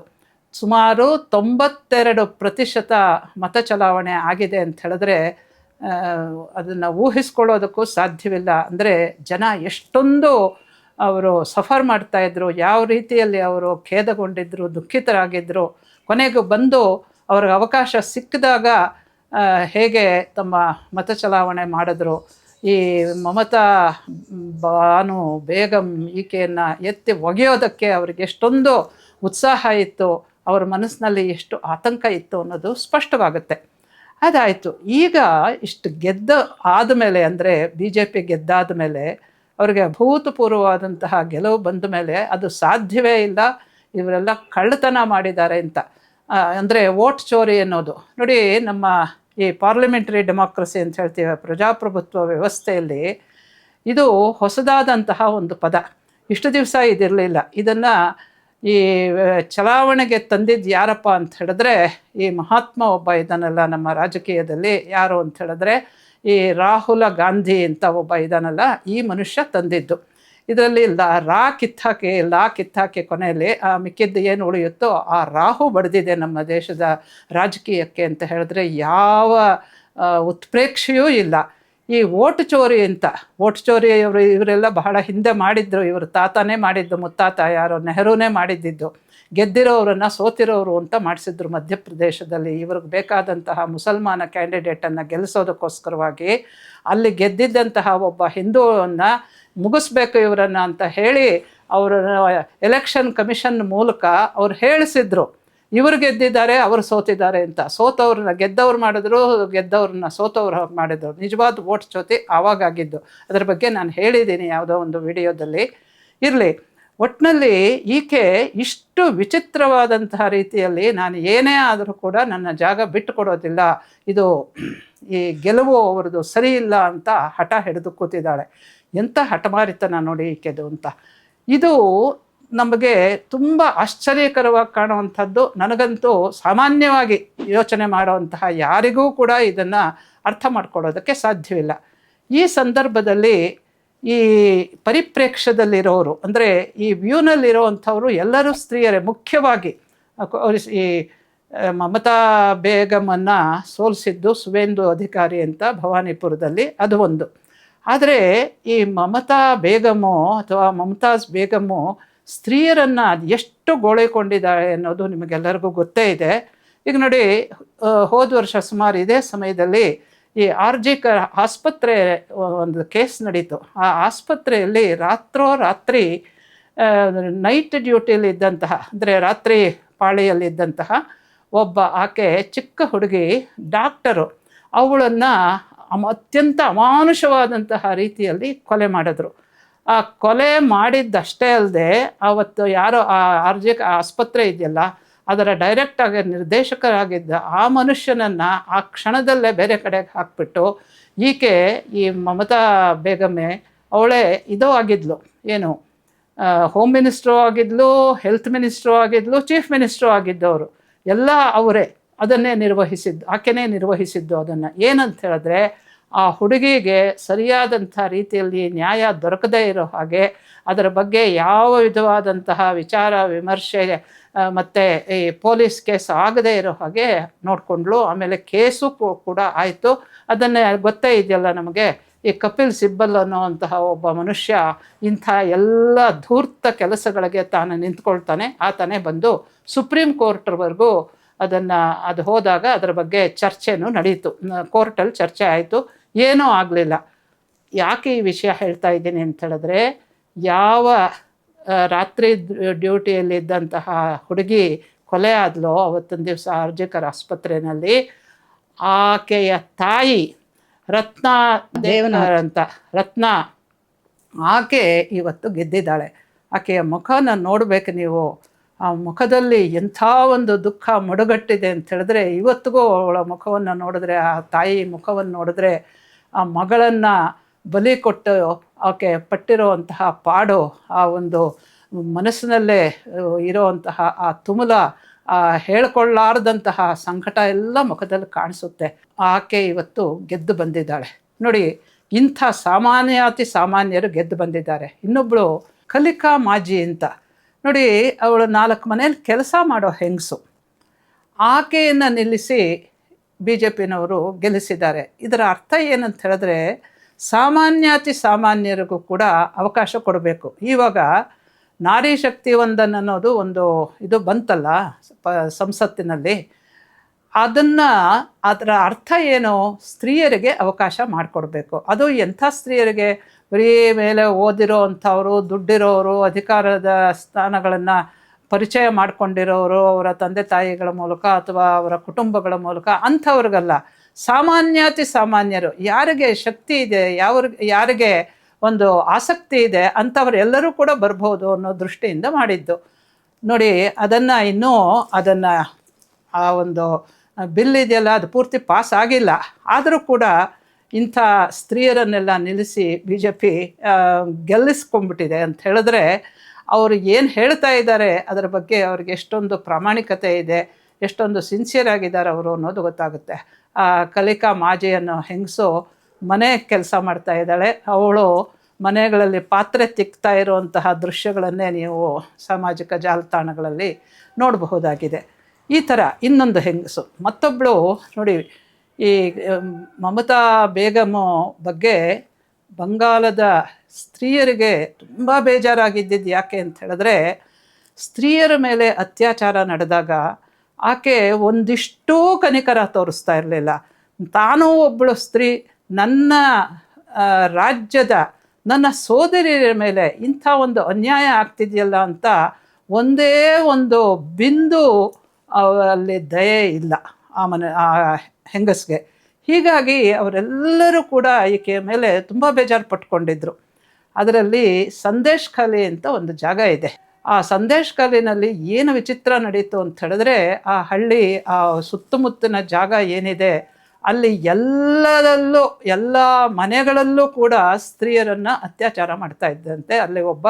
ಸುಮಾರು 92% ಮತ ಚಲಾವಣೆ ಆಗಿದೆ ಅಂತ ಹೇಳಿದ್ರೆ ಅದನ್ನು ಊಹಿಸ್ಕೊಳ್ಳೋದಕ್ಕೂ ಸಾಧ್ಯವಿಲ್ಲ. ಅಂದರೆ ಜನ ಎಷ್ಟೊಂದು ಅವರು ಸಫರ್ ಮಾಡ್ತಾಯಿದ್ರು, ಯಾವ ರೀತಿಯಲ್ಲಿ ಅವರು ಖೇದಗೊಂಡಿದ್ದರು, ದುಃಖಿತರಾಗಿದ್ದರು. ಕೊನೆಗೂ ಬಂದು ಅವ್ರಿಗೆ ಅವಕಾಶ ಸಿಕ್ಕಿದಾಗ ಹೇಗೆ ತಮ್ಮ ಮತ ಚಲಾವಣೆ ಮಾಡಿದ್ರು. ಈ ಮಮತಾ ಬಾನು ಬೇಗಂ ಈಕೆಯನ್ನು ಎತ್ತಿ ಒಗೆಯೋದಕ್ಕೆ ಅವ್ರಿಗೆ ಎಷ್ಟೊಂದು ಉತ್ಸಾಹ ಇತ್ತು, ಅವ್ರ ಮನಸ್ಸಿನಲ್ಲಿ ಎಷ್ಟು ಆತಂಕ ಇತ್ತು ಅನ್ನೋದು ಸ್ಪಷ್ಟವಾಗುತ್ತೆ. ಅದಾಯಿತು. ಈಗ ಇಷ್ಟು ಗೆದ್ದ ಆದಮೇಲೆ, ಅಂದರೆ BJP ಗೆದ್ದಾದ ಮೇಲೆ, ಅವರಿಗೆ ಅಭೂತಪೂರ್ವವಾದಂತಹ ಗೆಲುವು ಬಂದ ಮೇಲೆ ಅದು ಸಾಧ್ಯವೇ ಇಲ್ಲ, ಇವರೆಲ್ಲ ಕಳ್ಳತನ ಮಾಡಿದ್ದಾರೆ ಅಂತ. ಅಂದರೆ ವೋಟ್ ಚೋರಿ ಅನ್ನೋದು ನೋಡಿ, ನಮ್ಮ ಈ ಪಾರ್ಲಿಮೆಂಟರಿ ಡೆಮಾಕ್ರಸಿ ಅಂತ ಹೇಳ್ತೀವಿ, ಪ್ರಜಾಪ್ರಭುತ್ವ ವ್ಯವಸ್ಥೆಯಲ್ಲಿ ಇದು ಹೊಸದಾದಂತಹ ಒಂದು ಪದ. ಇಷ್ಟು ದಿವಸ ಇದಿರಲಿಲ್ಲ. ಇದನ್ನು ಈ ಚಲಾವಣೆಗೆ ತಂದಿದ್ದು ಯಾರಪ್ಪ ಅಂತ ಹೇಳಿದ್ರೆ, ಈ ಮಹಾತ್ಮ ಒಬ್ಬ ಇದ್ದಾನಲ್ಲ ನಮ್ಮ ರಾಜಕೀಯದಲ್ಲಿ, ಯಾರು ಅಂತ ಹೇಳಿದ್ರೆ ಈ ರಾಹುಲ ಗಾಂಧಿ ಅಂತ ಒಬ್ಬ ಇದ್ದಾನಲ್ಲ, ಈ ಮನುಷ್ಯ ತಂದಿದ್ದು. ಇದರಲ್ಲಿ ಲಾ ಕಿತ್ತಾಕಿ ಕೊನೆಯಲ್ಲಿ ಮಿಕ್ಕಿದ್ದು ಏನು ಉಳಿಯುತ್ತೋ ಆ ರಾಹು ಬಡ್ದಿದೆ ನಮ್ಮ ದೇಶದ ರಾಜಕೀಯಕ್ಕೆ ಅಂತ ಹೇಳಿದ್ರೆ ಯಾವ ಉತ್ಪ್ರೇಕ್ಷೆಯೂ ಇಲ್ಲ. ಈ ವೋಟ್ ಚೋರಿ ಅಂತ, ವೋಟ್ ಚೋರಿ ಇವರೆಲ್ಲ ಬಹಳ ಹಿಂದೆ ಮಾಡಿದ್ರು, ಇವರು ತಾತನೇ ಮಾಡಿದ್ದು, ಮುತ್ತಾತ ಯಾರೋ ನೆಹರೂನೇ ಮಾಡಿದ್ದಿದ್ದು. ಗೆದ್ದಿರೋರನ್ನು ಸೋತಿರೋರು ಅಂತ ಮಾಡಿಸಿದ್ರು ಮಧ್ಯಪ್ರದೇಶದಲ್ಲಿ. ಇವ್ರಿಗೆ ಬೇಕಾದಂತಹ ಮುಸಲ್ಮಾನ ಕ್ಯಾಂಡಿಡೇಟನ್ನು ಗೆಲ್ಲಿಸೋದಕ್ಕೋಸ್ಕರವಾಗಿ ಅಲ್ಲಿ ಗೆದ್ದಿದ್ದಂತಹ ಒಬ್ಬ ಹಿಂದೂವನ್ನು ಮುಗಿಸ್ಬೇಕು ಇವರನ್ನು ಅಂತ ಹೇಳಿ ಅವರು ಎಲೆಕ್ಷನ್ ಕಮಿಷನ್ ಮೂಲಕ ಅವ್ರು ಹೇಳಿಸಿದ್ರು, ಇವರು ಗೆದ್ದಿದ್ದಾರೆ, ಅವರು ಸೋತಿದ್ದಾರೆ ಅಂತ. ಸೋತವ್ರನ್ನ ಗೆದ್ದವ್ರು ಮಾಡಿದ್ರು, ಗೆದ್ದವ್ರನ್ನ ಸೋತವ್ರು ಮಾಡಿದ್ರು. ನಿಜವಾದ ವೋಟ್ ಚೋತಿ ಆವಾಗಿದ್ದು, ಅದರ ಬಗ್ಗೆ ನಾನು ಹೇಳಿದ್ದೀನಿ ಯಾವುದೋ ಒಂದು ವಿಡಿಯೋದಲ್ಲಿ. ಇರಲಿ, ಒಟ್ಟಿನಲ್ಲಿ ಈಕೆ ಇಷ್ಟು ವಿಚಿತ್ರವಾದಂತಹ ರೀತಿಯಲ್ಲಿ ನಾನು ಏನೇ ಆದರೂ ಕೂಡ ನನ್ನ ಜಾಗ ಬಿಟ್ಟು ಕೊಡೋದಿಲ್ಲ, ಇದು ಈ ಗೆಲುವು ಅವ್ರದ್ದು ಸರಿ ಇಲ್ಲ ಅಂತ ಹಠ ಹಿಡಿದು ಕೂತಿದ್ದಾಳೆ. ಎಂಥ ಹಠಮಾರಿತನ ನೋಡಿ ಈಕೆದು ಅಂತ. ಇದು ನಮಗೆ ತುಂಬ ಆಶ್ಚರ್ಯಕರವಾಗಿ ಕಾಣುವಂಥದ್ದು. ನನಗಂತೂ ಸಾಮಾನ್ಯವಾಗಿ ಯೋಚನೆ ಮಾಡುವಂತಹ ಯಾರಿಗೂ ಕೂಡ ಇದನ್ನು ಅರ್ಥ ಮಾಡ್ಕೊಳ್ಳೋದಕ್ಕೆ ಸಾಧ್ಯವಿಲ್ಲ. ಈ ಸಂದರ್ಭದಲ್ಲಿ ಈ ಪರಿಪ್ರೇಕ್ಷ್ಯದಲ್ಲಿರೋರು, ಅಂದರೆ ಈ ವ್ಯೂನಲ್ಲಿರೋವಂಥವರು ಎಲ್ಲರೂ ಸ್ತ್ರೀಯರೇ. ಮುಖ್ಯವಾಗಿ ಈ ಮಮತಾ ಬೇಗಮನ್ನು ಸೋಲಿಸಿದ್ದು ಸುವೇಂದು ಅಧಿಕಾರಿ ಅಂತ ಭವಾನಿಪುರದಲ್ಲಿ, ಅದು ಒಂದು. ಆದರೆ ಈ ಮಮತಾ ಬೇಗಮು ಅಥವಾ ಮಮತಾಜ್ ಬೇಗಮು ಸ್ತ್ರೀಯರನ್ನು ಎಷ್ಟು ಗೋಳೆಕೊಂಡಿದ್ದಾಳೆ ಅನ್ನೋದು ನಿಮಗೆಲ್ಲರಿಗೂ ಗೊತ್ತೇ ಇದೆ. ಈಗ ನೋಡಿ, ಹೋದ ವರ್ಷ ಸುಮಾರು ಇದೇ ಸಮಯದಲ್ಲಿ ಈ RG ಆಸ್ಪತ್ರೆ ಒಂದು ಕೇಸ್ ನಡೀತು. ಆ ಆಸ್ಪತ್ರೆಯಲ್ಲಿ ರಾತ್ರಿ ನೈಟ್ ಡ್ಯೂಟಿಯಲ್ಲಿದ್ದಂತಹ, ಅಂದರೆ ರಾತ್ರಿ ಪಾಳಿಯಲ್ಲಿದ್ದಂತಹ ಒಬ್ಬ ಆಕೆ ಚಿಕ್ಕ ಹುಡುಗಿ ಡಾಕ್ಟರು ಅವಳನ್ನು ಅತ್ಯಂತ ಅಮಾನುಷವಾದಂತಹ ರೀತಿಯಲ್ಲಿ ಕೊಲೆ ಮಾಡಿದ್ರು. ಆ ಕೊಲೆ ಮಾಡಿದ್ದಷ್ಟೇ ಅಲ್ಲದೆ ಅವತ್ತು ಯಾರೋ ಆ RG ಆಸ್ಪತ್ರೆ ಇದೆಯಲ್ಲ ಅದರ ಡೈರೆಕ್ಟಾಗಿ ನಿರ್ದೇಶಕರಾಗಿದ್ದ ಆ ಮನುಷ್ಯನನ್ನು ಆ ಕ್ಷಣದಲ್ಲೇ ಬೇರೆ ಕಡೆಗೆ ಹಾಕ್ಬಿಟ್ಟು, ಈಕೆ ಈ ಮಮತಾ ಬೇಗಮೆ ಅವಳೇ ಇದೋ ಆಗಿದ್ಲು, ಏನು ಹೋಮ್ ಮಿನಿಸ್ಟ್ರು ಆಗಿದ್ಲು, ಹೆಲ್ತ್ ಮಿನಿಸ್ಟ್ರು ಆಗಿದ್ಲು, ಚೀಫ್ ಮಿನಿಸ್ಟ್ರು ಆಗಿದ್ದವರು ಎಲ್ಲ ಅವರೇ ಅದನ್ನೇ ನಿರ್ವಹಿಸಿದ್ದು, ಆಕೆನೇ ನಿರ್ವಹಿಸಿದ್ದು. ಅದನ್ನು ಏನಂತ ಹೇಳಿದ್ರೆ, ಆ ಹುಡುಗಿಗೆ ಸರಿಯಾದಂಥ ರೀತಿಯಲ್ಲಿ ನ್ಯಾಯ ದೊರಕದೇ ಇರೋ ಹಾಗೆ, ಅದರ ಬಗ್ಗೆ ಯಾವ ವಿಧವಾದಂತಹ ವಿಚಾರ ವಿಮರ್ಶೆ ಮತ್ತು ಈ ಪೊಲೀಸ್ ಕೇಸ್ ಆಗದೇ ಇರೋ ಹಾಗೆ ನೋಡಿಕೊಂಡ್ಳು. ಆಮೇಲೆ ಕೇಸು ಕೂಡ ಆಯಿತು. ಅದನ್ನೇ ಗೊತ್ತೇ ಇದೆಯಲ್ಲ ನಮಗೆ, ಈ ಕಪಿಲ್ ಸಿಬ್ಬಲ್ ಅನ್ನೋವಂತಹ ಒಬ್ಬ ಮನುಷ್ಯ ಇಂಥ ಎಲ್ಲ ಧೂರ್ತ ಕೆಲಸಗಳಿಗೆ ತಾನು ನಿಂತ್ಕೊಳ್ತಾನೆ. ಆತನೇ ಬಂದು ಸುಪ್ರೀಂ ಕೋರ್ಟ್ವರೆಗೂ ಅದು ಹೋದಾಗ ಅದರ ಬಗ್ಗೆ ಚರ್ಚೆನೂ ನಡೀತು. ಕೋರ್ಟಲ್ಲಿ ಚರ್ಚೆ ಆಯಿತು, ಏನೂ ಆಗಲಿಲ್ಲ. ಯಾಕೆ ಈ ವಿಷಯ ಹೇಳ್ತಾ ಇದ್ದೀನಿ ಅಂತ ಹೇಳಿದ್ರೆ, ಯಾವ ರಾತ್ರಿ ಡ್ಯೂಟಿಯಲ್ಲಿದ್ದಂತಹ ಹುಡುಗಿ ಕೊಲೆ ಆದಲೋ ಅವತ್ತೊಂದು ದಿವಸ RG ಆಸ್ಪತ್ರೆಯಲ್ಲಿ, ಆಕೆಯ ತಾಯಿ ರತ್ನಾ ದೇವನಾರ್ ಅಂತ, ರತ್ನಾ, ಆಕೆ ಇವತ್ತು ಗೆದ್ದಿದ್ದಾಳೆ. ಆಕೆಯ ಮುಖನ ನೋಡಬೇಕು ನೀವು. ಆ ಮುಖದಲ್ಲಿ ಎಂಥ ಒಂದು ದುಃಖ ಮಡುಗಟ್ಟಿದೆ ಅಂತ ಹೇಳಿದ್ರೆ, ಇವತ್ತಿಗೂ ಅವಳ ಮುಖವನ್ನು ನೋಡಿದ್ರೆ, ಆ ತಾಯಿ ಮುಖವನ್ನು ನೋಡಿದ್ರೆ, ಆ ಮಗಳನ್ನು ಬಲಿ ಕೊಟ್ಟು ಆಕೆ ಪಟ್ಟಿರುವಂತಹ ಪಾಡು, ಆ ಒಂದು ಮನಸ್ಸಿನಲ್ಲೇ ಇರೋವಂತಹ ಆ ತುಮುಲ, ಹೇಳ್ಕೊಳ್ಳಾರ್ದಂತಹ ಸಂಕಟ ಎಲ್ಲ ಮುಖದಲ್ಲಿ ಕಾಣಿಸುತ್ತೆ. ಆಕೆ ಇವತ್ತು ಗೆದ್ದು ಬಂದಿದ್ದಾಳೆ ನೋಡಿ. ಇಂಥ ಸಾಮಾನ್ಯಾತಿ ಸಾಮಾನ್ಯರು ಗೆದ್ದು ಬಂದಿದ್ದಾರೆ. ಇನ್ನೊಬ್ಬಳು ಕಲಿಕಾ ಮಾಜಿ ಅಂತ ನೋಡಿ, ಅವಳು 4 ಮನೇಲಿ ಕೆಲಸ ಮಾಡೋ ಹೆಂಗಸು. ಆಕೆಯನ್ನು ನಿಲ್ಲಿಸಿ BJPನವರು ಗೆಲ್ಲಿಸಿದ್ದಾರೆ. ಇದರ ಅರ್ಥ ಏನಂತ ಹೇಳಿದ್ರೆ, ಸಾಮಾನ್ಯಾತಿ ಸಾಮಾನ್ಯರಿಗೂ ಕೂಡ ಅವಕಾಶ ಕೊಡಬೇಕು. ಇವಾಗ ನಾರಿ ಶಕ್ತಿ ವಂದನ್ ಅನ್ನೋದು ಒಂದು ಇದು ಬಂತಲ್ಲ ಸಂಸತ್ತಿನಲ್ಲಿ, ಅದರ ಅರ್ಥ ಏನು, ಸ್ತ್ರೀಯರಿಗೆ ಅವಕಾಶ ಮಾಡಿಕೊಡ್ಬೇಕು. ಅದು ಎಂಥ ಸ್ತ್ರೀಯರಿಗೆ, ಬರೀ ಮೇಲೆ ಓದಿರೋ ಅಂಥವರು, ದುಡ್ಡಿರೋರು, ಅಧಿಕಾರದ ಸ್ಥಾನಗಳನ್ನು ಪರಿಚಯ ಮಾಡಿಕೊಂಡಿರೋರು ಅವರ ತಂದೆ ತಾಯಿಗಳ ಮೂಲಕ ಅಥವಾ ಅವರ ಕುಟುಂಬಗಳ ಮೂಲಕ, ಅಂಥವ್ರಿಗಲ್ಲ. ಸಾಮಾನ್ಯಾತಿ ಸಾಮಾನ್ಯರು, ಯಾರಿಗೆ ಶಕ್ತಿ ಇದೆ, ಯಾರಿಗೆ ಒಂದು ಆಸಕ್ತಿ ಇದೆ ಅಂಥವ್ರು ಎಲ್ಲರೂ ಕೂಡ ಬರ್ಬೋದು ಅನ್ನೋ ದೃಷ್ಟಿಯಿಂದ ಮಾಡಿದ್ದು ನೋಡಿ. ಅದನ್ನು ಆ ಒಂದು ಬಿಲ್ ಇದೆಯಲ್ಲ, ಅದು ಪೂರ್ತಿ ಪಾಸ್ ಆಗಿಲ್ಲ. ಆದರೂ ಕೂಡ ಇಂಥ ಸ್ತ್ರೀಯರನ್ನೆಲ್ಲ ನಿಲ್ಲಿಸಿ BJP ಗೆಲ್ಲಿಸ್ಕೊಂಡ್ಬಿಟ್ಟಿದೆ ಅಂತ ಹೇಳಿದ್ರೆ, ಅವರು ಏನು ಹೇಳ್ತಾ ಇದ್ದಾರೆ ಅದರ ಬಗ್ಗೆ ಅವ್ರಿಗೆ ಎಷ್ಟೊಂದು ಪ್ರಾಮಾಣಿಕತೆ ಇದೆ, ಎಷ್ಟೊಂದು ಸಿನ್ಸಿಯರ್ ಆಗಿದ್ದಾರೆ ಅವರು ಅನ್ನೋದು ಗೊತ್ತಾಗುತ್ತೆ. ಆ ಕಲಿಕಾ ಮಾಜಿ ಅನ್ನೋ ಹೆಂಗಸು ಮನೆ ಕೆಲಸ ಮಾಡ್ತಾ ಇದ್ದಾಳೆ. ಅವಳು ಮನೆಗಳಲ್ಲಿ ಪಾತ್ರೆ ತಿಕ್ತಾ ಇರುವಂತಹ ದೃಶ್ಯಗಳನ್ನೇ ನೀವು ಸಾಮಾಜಿಕ ಜಾಲತಾಣಗಳಲ್ಲಿ ನೋಡಬಹುದಾಗಿದೆ. ಈ ಥರ ಇನ್ನೊಂದು ಹೆಂಗಸು, ಮತ್ತೊಬ್ಬಳು ನೋಡಿ, ಈ ಮಮತಾ ಬೇಗಮು ಬಗ್ಗೆ ಬಂಗಾಲದ ಸ್ತ್ರೀಯರಿಗೆ ತುಂಬ ಬೇಜಾರಾಗಿದ್ದಿದ್ದು ಯಾಕೆ ಅಂತ ಹೇಳಿದ್ರೆ, ಸ್ತ್ರೀಯರ ಮೇಲೆ ಅತ್ಯಾಚಾರ ನಡೆದಾಗ ಆಕೆ ಒಂದಿಷ್ಟೂ ಕನಿಕರ ತೋರಿಸ್ತಾ ಇರಲಿಲ್ಲ. ತಾನೂ ಒಬ್ಬಳು ಸ್ತ್ರೀ, ನನ್ನ ರಾಜ್ಯದ ನನ್ನ ಸೋದರಿಯರ ಮೇಲೆ ಇಂಥ ಒಂದು ಅನ್ಯಾಯ ಆಗ್ತಿದೆಯಲ್ಲ ಅಂತ ಒಂದೇ ಒಂದು ಬಿಂದು ಅಲ್ಲಿ ದಯೆ ಇಲ್ಲ ಆ ಹೆಂಗಸ್ಗೆ. ಹೀಗಾಗಿ ಅವರೆಲ್ಲರೂ ಕೂಡ ಈಕೆಯ ಮೇಲೆ ತುಂಬ ಬೇಜಾರು ಪಟ್ಕೊಂಡಿದ್ರು. ಅದರಲ್ಲಿ ಸಂದೇಶ್ ಖಾಲಿ ಅಂತ ಒಂದು ಜಾಗ ಇದೆ. ಆ ಸಂದೇಶ್ ಖಾಲಿನಲ್ಲಿ ಏನು ವಿಚಿತ್ರ ನಡೀತು ಅಂತ ಹೇಳಿದ್ರೆ, ಆ ಹಳ್ಳಿ, ಆ ಸುತ್ತಮುತ್ತಲಿನ ಜಾಗ ಏನಿದೆ ಅಲ್ಲಿ ಎಲ್ಲದಲ್ಲೂ, ಎಲ್ಲ ಮನೆಗಳಲ್ಲೂ ಕೂಡ ಸ್ತ್ರೀಯರನ್ನು ಅತ್ಯಾಚಾರ ಮಾಡ್ತಾ ಇದ್ದಂತೆ. ಅಲ್ಲಿ ಒಬ್ಬ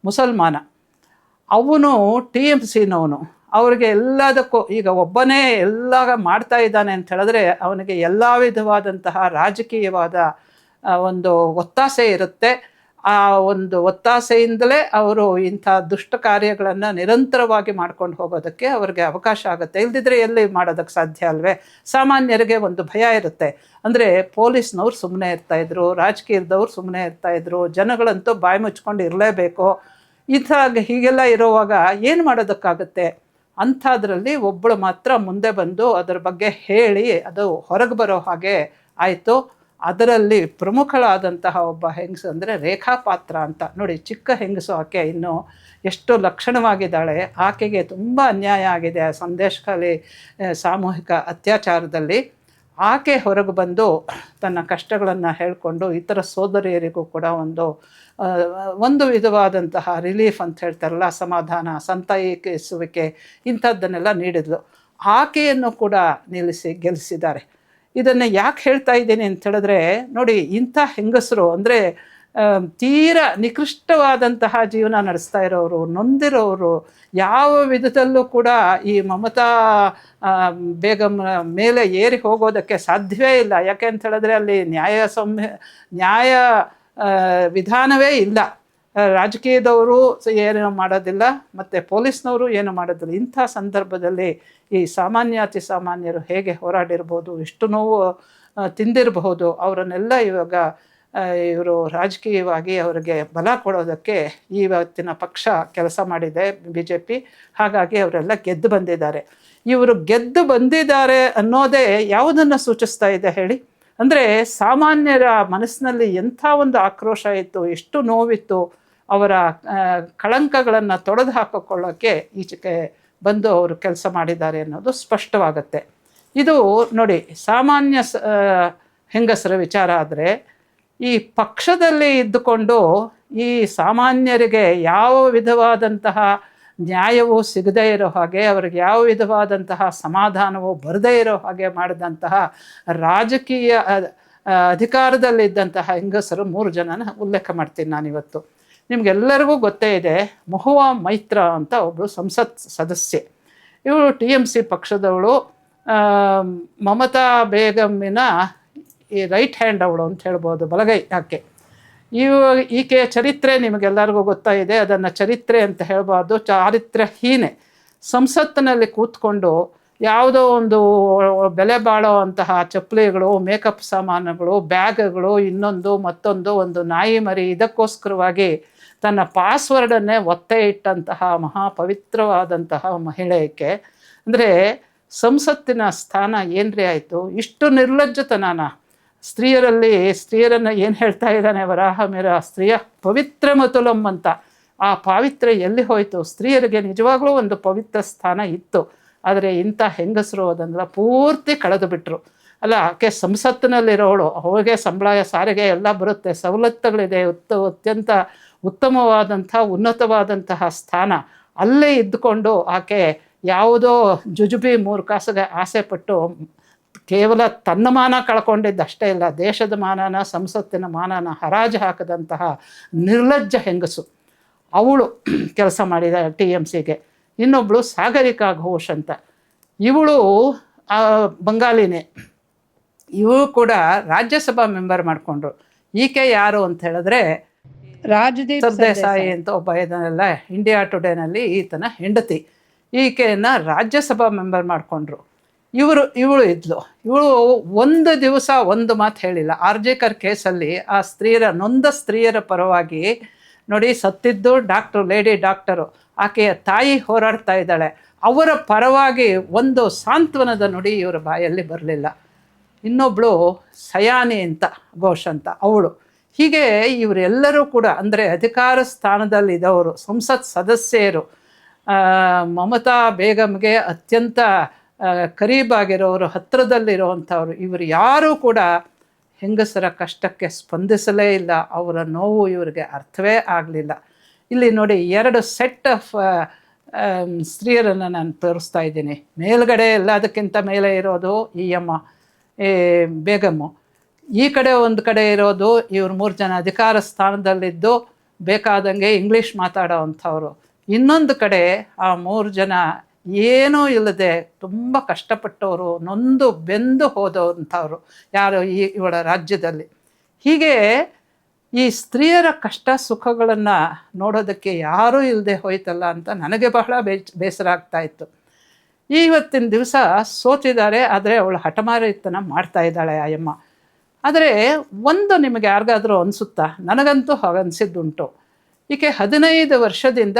ಮುಸಲ್ಮಾನ, ಅವನು TMCನವನು. ಅವ್ರಿಗೆ ಎಲ್ಲದಕ್ಕೂ ಈಗ ಒಬ್ಬನೇ ಎಲ್ಲ ಮಾಡ್ತಾ ಇದ್ದಾನೆ ಅಂತ ಹೇಳಿದ್ರೆ ಅವನಿಗೆ ಎಲ್ಲ ವಿಧವಾದಂತಹ ರಾಜಕೀಯವಾದ ಒಂದು ಒತ್ತಾಸೆ ಇರುತ್ತೆ. ಆ ಒಂದು ಒತ್ತಾಸೆಯಿಂದಲೇ ಅವರು ಇಂಥ ದುಷ್ಟ ಕಾರ್ಯಗಳನ್ನು ನಿರಂತರವಾಗಿ ಮಾಡ್ಕೊಂಡು ಹೋಗೋದಕ್ಕೆ ಅವ್ರಿಗೆ ಅವಕಾಶ ಆಗುತ್ತೆ. ಇಲ್ದಿದ್ರೆ ಎಲ್ಲಿ ಮಾಡೋದಕ್ಕೆ ಸಾಧ್ಯ ಅಲ್ವೇ? ಸಾಮಾನ್ಯರಿಗೆ ಒಂದು ಭಯ ಇರುತ್ತೆ. ಅಂದರೆ ಪೊಲೀಸ್ನವ್ರು ಸುಮ್ಮನೆ ಇರ್ತಾಯಿದ್ರು, ರಾಜಕೀಯದವ್ರು ಸುಮ್ಮನೆ ಇರ್ತಾಯಿದ್ರು, ಜನಗಳಂತೂ ಬಾಯಿ ಮುಚ್ಕೊಂಡು ಇರಲೇಬೇಕು. ಹೀಗೆಲ್ಲ ಇರುವಾಗ ಏನು ಮಾಡೋದಕ್ಕಾಗುತ್ತೆ? ಅಂಥದ್ರಲ್ಲಿ ಒಬ್ಬಳು ಮಾತ್ರ ಮುಂದೆ ಬಂದು ಅದರ ಬಗ್ಗೆ ಹೇಳಿ ಅದು ಹೊರಗೆ ಬರೋ ಹಾಗೆ ಆಯಿತು. ಅದರಲ್ಲಿ ಪ್ರಮುಖಳಾದಂತಹ ಒಬ್ಬ ಹೆಂಗಸು ಅಂದರೆ ರೇಖಾ ಪಾತ್ರ ಅಂತ. ನೋಡಿ, ಚಿಕ್ಕ ಹೆಂಗಸು ಆಕೆ, ಇನ್ನೂ ಎಷ್ಟು ಲಕ್ಷಣವಾಗಿದ್ದಾಳೆ. ಆಕೆಗೆ ತುಂಬ ಅನ್ಯಾಯ ಆಗಿದೆ ಸಂದೇಶಖಾಲಿ ಸಾಮೂಹಿಕ ಅತ್ಯಾಚಾರದಲ್ಲಿ. ಆಕೆ ಹೊರಗೆ ಬಂದು ತನ್ನ ಕಷ್ಟಗಳನ್ನು ಹೇಳಿಕೊಂಡು ಇತರ ಸೋದರಿಯರಿಗೂ ಕೂಡ ಒಂದು ವಿಧವಾದಂತಹ ರಿಲೀಫ್ ಅಂತ ಹೇಳ್ತಾರಲ್ಲ, ಸಮಾಧಾನ, ಸಂತೈಸುವಿಕೆ ಇಂಥದ್ದನ್ನೆಲ್ಲ ನೀಡಿದ್ಲು. ಆಕೆಯನ್ನು ಕೂಡ ಗೆಲ್ಲಿಸಿದ್ದಾರೆ. ಇದನ್ನು ಯಾಕೆ ಹೇಳ್ತಾ ಇದ್ದೀನಿ ಅಂತ ಹೇಳಿದ್ರೆ, ನೋಡಿ, ಇಂಥ ಹೆಂಗಸರು ಅಂದರೆ ತೀರ ನಿಕೃಷ್ಟವಾದಂತಹ ಜೀವನ ನಡೆಸ್ತಾ ಇರೋರು, ನೊಂದಿರೋರು, ಯಾವ ವಿಧದಲ್ಲೂ ಕೂಡ ಈ ಮಮತಾ ಬೇಗಂ ಮೇಲೆ ಏರಿ ಹೋಗೋದಕ್ಕೆ ಸಾಧ್ಯವೇ ಇಲ್ಲ. ಯಾಕೆ ಅಂತ ಹೇಳಿದ್ರೆ ಅಲ್ಲಿ ನ್ಯಾಯ ವಿಧಾನವೇ ಇಲ್ಲ. ರಾಜಕೀಯದವರು ಏನು ಮಾಡೋದಿಲ್ಲ ಮತ್ತು ಪೊಲೀಸ್ನವರು ಏನು ಮಾಡೋದಿಲ್ಲ. ಇಂಥ ಸಂದರ್ಭದಲ್ಲಿ ಈ ಅತಿ ಸಾಮಾನ್ಯರು ಹೇಗೆ ಹೋರಾಡಿರ್ಬೋದು, ಎಷ್ಟು ನೋವು ತಿಂದಿರಬಹುದು, ಅವರನ್ನೆಲ್ಲ ಇವಾಗ ಇವರು ರಾಜಕೀಯವಾಗಿ ಅವರಿಗೆ ಬಲ ಕೊಡೋದಕ್ಕೆ ಇವತ್ತಿನ ಪಕ್ಷ ಕೆಲಸ ಮಾಡಿದೆ, BJP. ಹಾಗಾಗಿ ಅವರೆಲ್ಲ ಗೆದ್ದು ಬಂದಿದ್ದಾರೆ. ಇವರು ಗೆದ್ದು ಬಂದಿದ್ದಾರೆ ಅನ್ನೋದೇ ಯಾವುದನ್ನು ಸೂಚಿಸ್ತಾ ಇದೆ ಹೇಳಿ? ಅಂದರೆ ಸಾಮಾನ್ಯರ ಮನಸ್ಸಿನಲ್ಲಿ ಎಂಥ ಒಂದು ಆಕ್ರೋಶ ಇತ್ತು, ಎಷ್ಟು ನೋವಿತ್ತು, ಅವರ ಕಳಂಕಗಳನ್ನು ತೊಡೆದು ಹಾಕಿಕೊಳ್ಳೋಕ್ಕೆ ಈಚೆಗೆ ಬಂದು ಅವರು ಕೆಲಸ ಮಾಡಿದ್ದಾರೆ ಅನ್ನೋದು ಸ್ಪಷ್ಟವಾಗುತ್ತೆ. ಇದು ನೋಡಿ, ಸಾಮಾನ್ಯ ಹೆಂಗಸರ ವಿಚಾರ. ಆದರೆ ಈ ಪಕ್ಷದಲ್ಲಿ ಇದ್ದುಕೊಂಡು ಈ ಸಾಮಾನ್ಯರಿಗೆ ಯಾವ ವಿಧವಾದಂತಹ ನ್ಯಾಯವೂ ಸಿಗದೇ ಇರೋ ಹಾಗೆ, ಅವ್ರಿಗೆ ಯಾವ ವಿಧವಾದಂತಹ ಸಮಾಧಾನವೂ ಬರದೇ ಇರೋ ಹಾಗೆ ಮಾಡಿದಂತಹ ರಾಜಕೀಯ ಅಧಿಕಾರದಲ್ಲಿದ್ದಂತಹ ಹೆಂಗಸರು 3 ಜನನ ಉಲ್ಲೇಖ ಮಾಡ್ತೀನಿ ನಾನಿವತ್ತು. ನಿಮಗೆಲ್ಲರಿಗೂ ಗೊತ್ತೇ ಇದೆ, ಮಹುವಾ ಮೈತ್ರ ಅಂತ ಒಬ್ಬಳು ಸಂಸತ್ ಸದಸ್ಯೆ. ಇವಳು TMC ಪಕ್ಷದವಳು, ಮಮತಾ ಬೇಗಮ್ಮಿನ ಈ ರೈಟ್ ಹ್ಯಾಂಡ್ ಅವಳು ಅಂತ ಹೇಳ್ಬೋದು, ಬಲಗೈ ಆಕೆ. ಈಕೆಯ ಚರಿತ್ರೆ ನಿಮಗೆಲ್ಲರಿಗೂ ಗೊತ್ತಾ ಇದೆ. ಅದನ್ನು ಚರಿತ್ರೆ ಅಂತ ಹೇಳ್ಬಾರ್ದು, ಚಾರಿತ್ರ್ಯಹೀನೆ. ಸಂಸತ್ತಿನಲ್ಲಿ ಕೂತ್ಕೊಂಡು ಯಾವುದೋ ಒಂದು ಬೆಲೆ ಬಾಳೋ ಅಂತಹ ಚಪ್ಪಲಿಗಳು, ಮೇಕಪ್ ಸಾಮಾನುಗಳು, ಬ್ಯಾಗ್ಗಳು, ಮತ್ತೊಂದು ಒಂದು ನಾಯಿ ಮರಿ, ಇದಕ್ಕೋಸ್ಕರವಾಗಿ ತನ್ನ ಪಾಸ್ವರ್ಡನ್ನೇ ಒತ್ತೆ ಇಟ್ಟಂತಹ ಮಹಾಪವಿತ್ರವಾದಂತಹ ಮಹಿಳೆಯಕ್ಕೆ. ಅಂದರೆ ಸಂಸತ್ತಿನ ಸ್ಥಾನ ಏನ್ರಿ ಆಯಿತು? ಇಷ್ಟು ನಿರ್ಲಜ್ಜತನ. ಸ್ತ್ರೀಯರನ್ನು ಏನು ಹೇಳ್ತಾ ಇದ್ದಾನೆ ವರಾಹಮಿರ, ಸ್ತ್ರೀಯ ಪವಿತ್ರ ಮತುಲಂ ಅಂತ. ಆ ಪಾವಿತ್ರ್ಯ ಎಲ್ಲಿ ಹೋಯಿತು? ಸ್ತ್ರೀಯರಿಗೆ ನಿಜವಾಗ್ಲೂ ಒಂದು ಪವಿತ್ರ ಸ್ಥಾನ ಇತ್ತು. ಆದರೆ ಇಂಥ ಹೆಂಗಸರು ಅದನ್ನೆಲ್ಲ ಪೂರ್ತಿ ಕಳೆದು ಬಿಟ್ಟರು. ಅಲ್ಲ, ಆಕೆ ಸಂಸತ್ತಿನಲ್ಲಿರೋಳು, ಅವಳಿಗೆ ಸಂಬಳ, ಸಾರಿಗೆ ಎಲ್ಲ ಬರುತ್ತೆ, ಸವಲತ್ತುಗಳಿದೆ, ಅತ್ಯಂತ ಉತ್ತಮವಾದಂಥ ಉನ್ನತವಾದಂತಹ ಸ್ಥಾನ. ಅಲ್ಲೇ ಇದ್ದುಕೊಂಡು ಆಕೆ ಯಾವುದೋ ಜುಜುಬಿ 3 ಕಾಸಿಗೆ ಆಸೆಪಟ್ಟು ಕೇವಲ ತನ್ನ ಮಾನ ಕಳ್ಕೊಂಡಿದ್ದಷ್ಟೇ ಇಲ್ಲ, ದೇಶದ ಮಾನನ, ಸಂಸತ್ತಿನ ಮಾನನ ಹರಾಜು ಹಾಕದಂತಹ ನಿರ್ಲಜ್ಜ ಹೆಂಗಸು. ಅವಳು ಕೆಲಸ ಮಾಡಿದ TMCಗೆ. ಇನ್ನೊಬ್ಬಳು ಸಾಗರಿಕಾ ಘೋಷ್ ಅಂತ, ಇವಳು ಬಂಗಾಲಿನೇ. ಇವಳು ಕೂಡ ರಾಜ್ಯಸಭಾ ಮೆಂಬರ್ ಮಾಡಿಕೊಂಡ್ರು. ಈಕೆ ಯಾರು ಅಂತ ಹೇಳಿದ್ರೆ ರಾಜದೀಪ್ ಸರ್ದೇಸಾಯಿ ಅಂತ ಒಬ್ಬ ಇದನ್ನೆಲ್ಲ ಇಂಡಿಯಾ ಟುಡೇನಲ್ಲಿ ಈತನ ಹೆಂಡತಿ. ಈಕೆಯನ್ನು ರಾಜ್ಯಸಭಾ ಮೆಂಬರ್ ಮಾಡಿಕೊಂಡ್ರು. ಇವಳು ಇದ್ಲು. ಇವಳು ಒಂದು ದಿವಸ ಒಂದು ಮಾತು ಹೇಳಿಲ್ಲ. RJ-ಕರ್ ಕೇಸಲ್ಲಿ ಆ ನೊಂದ ಸ್ತ್ರೀಯರ ಪರವಾಗಿ ನೋಡಿ, ಸತ್ತಿದ್ದು ಲೇಡಿ ಡಾಕ್ಟರು, ಆಕೆಯ ತಾಯಿ ಹೋರಾಡ್ತಾ ಇದ್ದಾಳೆ. ಅವರ ಪರವಾಗಿ ಒಂದು ಸಾಂತ್ವನದ ನುಡಿ ಇವರ ಬಾಯಲ್ಲಿ ಬರಲಿಲ್ಲ. ಇನ್ನೊಬ್ಬಳು ಸಯಾನಿ ಅಂತ ಘೋಷ್ ಅಂತ ಅವಳು. ಹೀಗೆ ಇವರೆಲ್ಲರೂ ಕೂಡ ಅಂದರೆ ಅಧಿಕಾರ ಸ್ಥಾನದಲ್ಲಿದ್ದವರು, ಸಂಸತ್ ಸದಸ್ಯರು, ಮಮತಾ ಬೇಗಮ್ಗೆ ಅತ್ಯಂತ ಕರೀಬಾಗಿರೋರು, ಹತ್ತಿರದಲ್ಲಿರುವಂಥವ್ರು, ಇವರು ಯಾರೂ ಕೂಡ ಹೆಂಗಸರ ಕಷ್ಟಕ್ಕೆ ಸ್ಪಂದಿಸಲೇ ಇಲ್ಲ. ಅವರ ನೋವು ಇವರಿಗೆ ಅರ್ಥವೇ ಆಗಲಿಲ್ಲ. ಇಲ್ಲಿ ನೋಡಿ, 2 ಸೆಟ್ ಆಫ್ ಸ್ತ್ರೀಯರನ್ನು ನಾನು ತೋರಿಸ್ತಾ ಇದ್ದೀನಿ. ಮೇಲ್ಗಡೆ ಎಲ್ಲದಕ್ಕಿಂತ ಮೇಲೆ ಇರೋದು ಬೇಗಮ್ಮು. ಈ ಕಡೆ ಒಂದು ಕಡೆ ಇರೋದು ಇವರು 3 ಜನ ಅಧಿಕಾರ ಸ್ಥಾನದಲ್ಲಿದ್ದು ಬೇಕಾದಂಗೆ ಇಂಗ್ಲೀಷ್ ಮಾತಾಡೋ ಅಂಥವ್ರು. ಇನ್ನೊಂದು ಕಡೆ ಆ 3 ಜನ ಏನೂ ಇಲ್ಲದೆ ತುಂಬ ಕಷ್ಟಪಟ್ಟವರು, ನೊಂದು ಬೆಂದು ಹೋದಂಥವ್ರು ಯಾರು ಇವಳ ರಾಜ್ಯದಲ್ಲಿ. ಹೀಗೆ ಈ ಸ್ತ್ರೀಯರ ಕಷ್ಟ ಸುಖಗಳನ್ನು ನೋಡೋದಕ್ಕೆ ಯಾರೂ ಇಲ್ಲದೆ ಹೋಯ್ತಲ್ಲ ಅಂತ ನನಗೆ ಬಹಳ ಬೇಸರ ಆಗ್ತಾ ಇತ್ತು. ಇವತ್ತಿನ ದಿವಸ ಸೋತಿದ್ದಾರೆ, ಆದರೆ ಅವಳು ಹಠಮಾರಿತನ ಮಾಡ್ತಾ ಇದ್ದಾಳೆ ಆ ಯಮ್ಮ. ಆದರೆ ಒಂದು ನಿಮಗೆ ಯಾರಿಗಾದರೂ ಅನಿಸುತ್ತಾ? ನನಗಂತೂ ಹಾಗೆ ಅನಿಸಿದ್ದುಂಟು. ಈಕೆ 15 ವರ್ಷದಿಂದ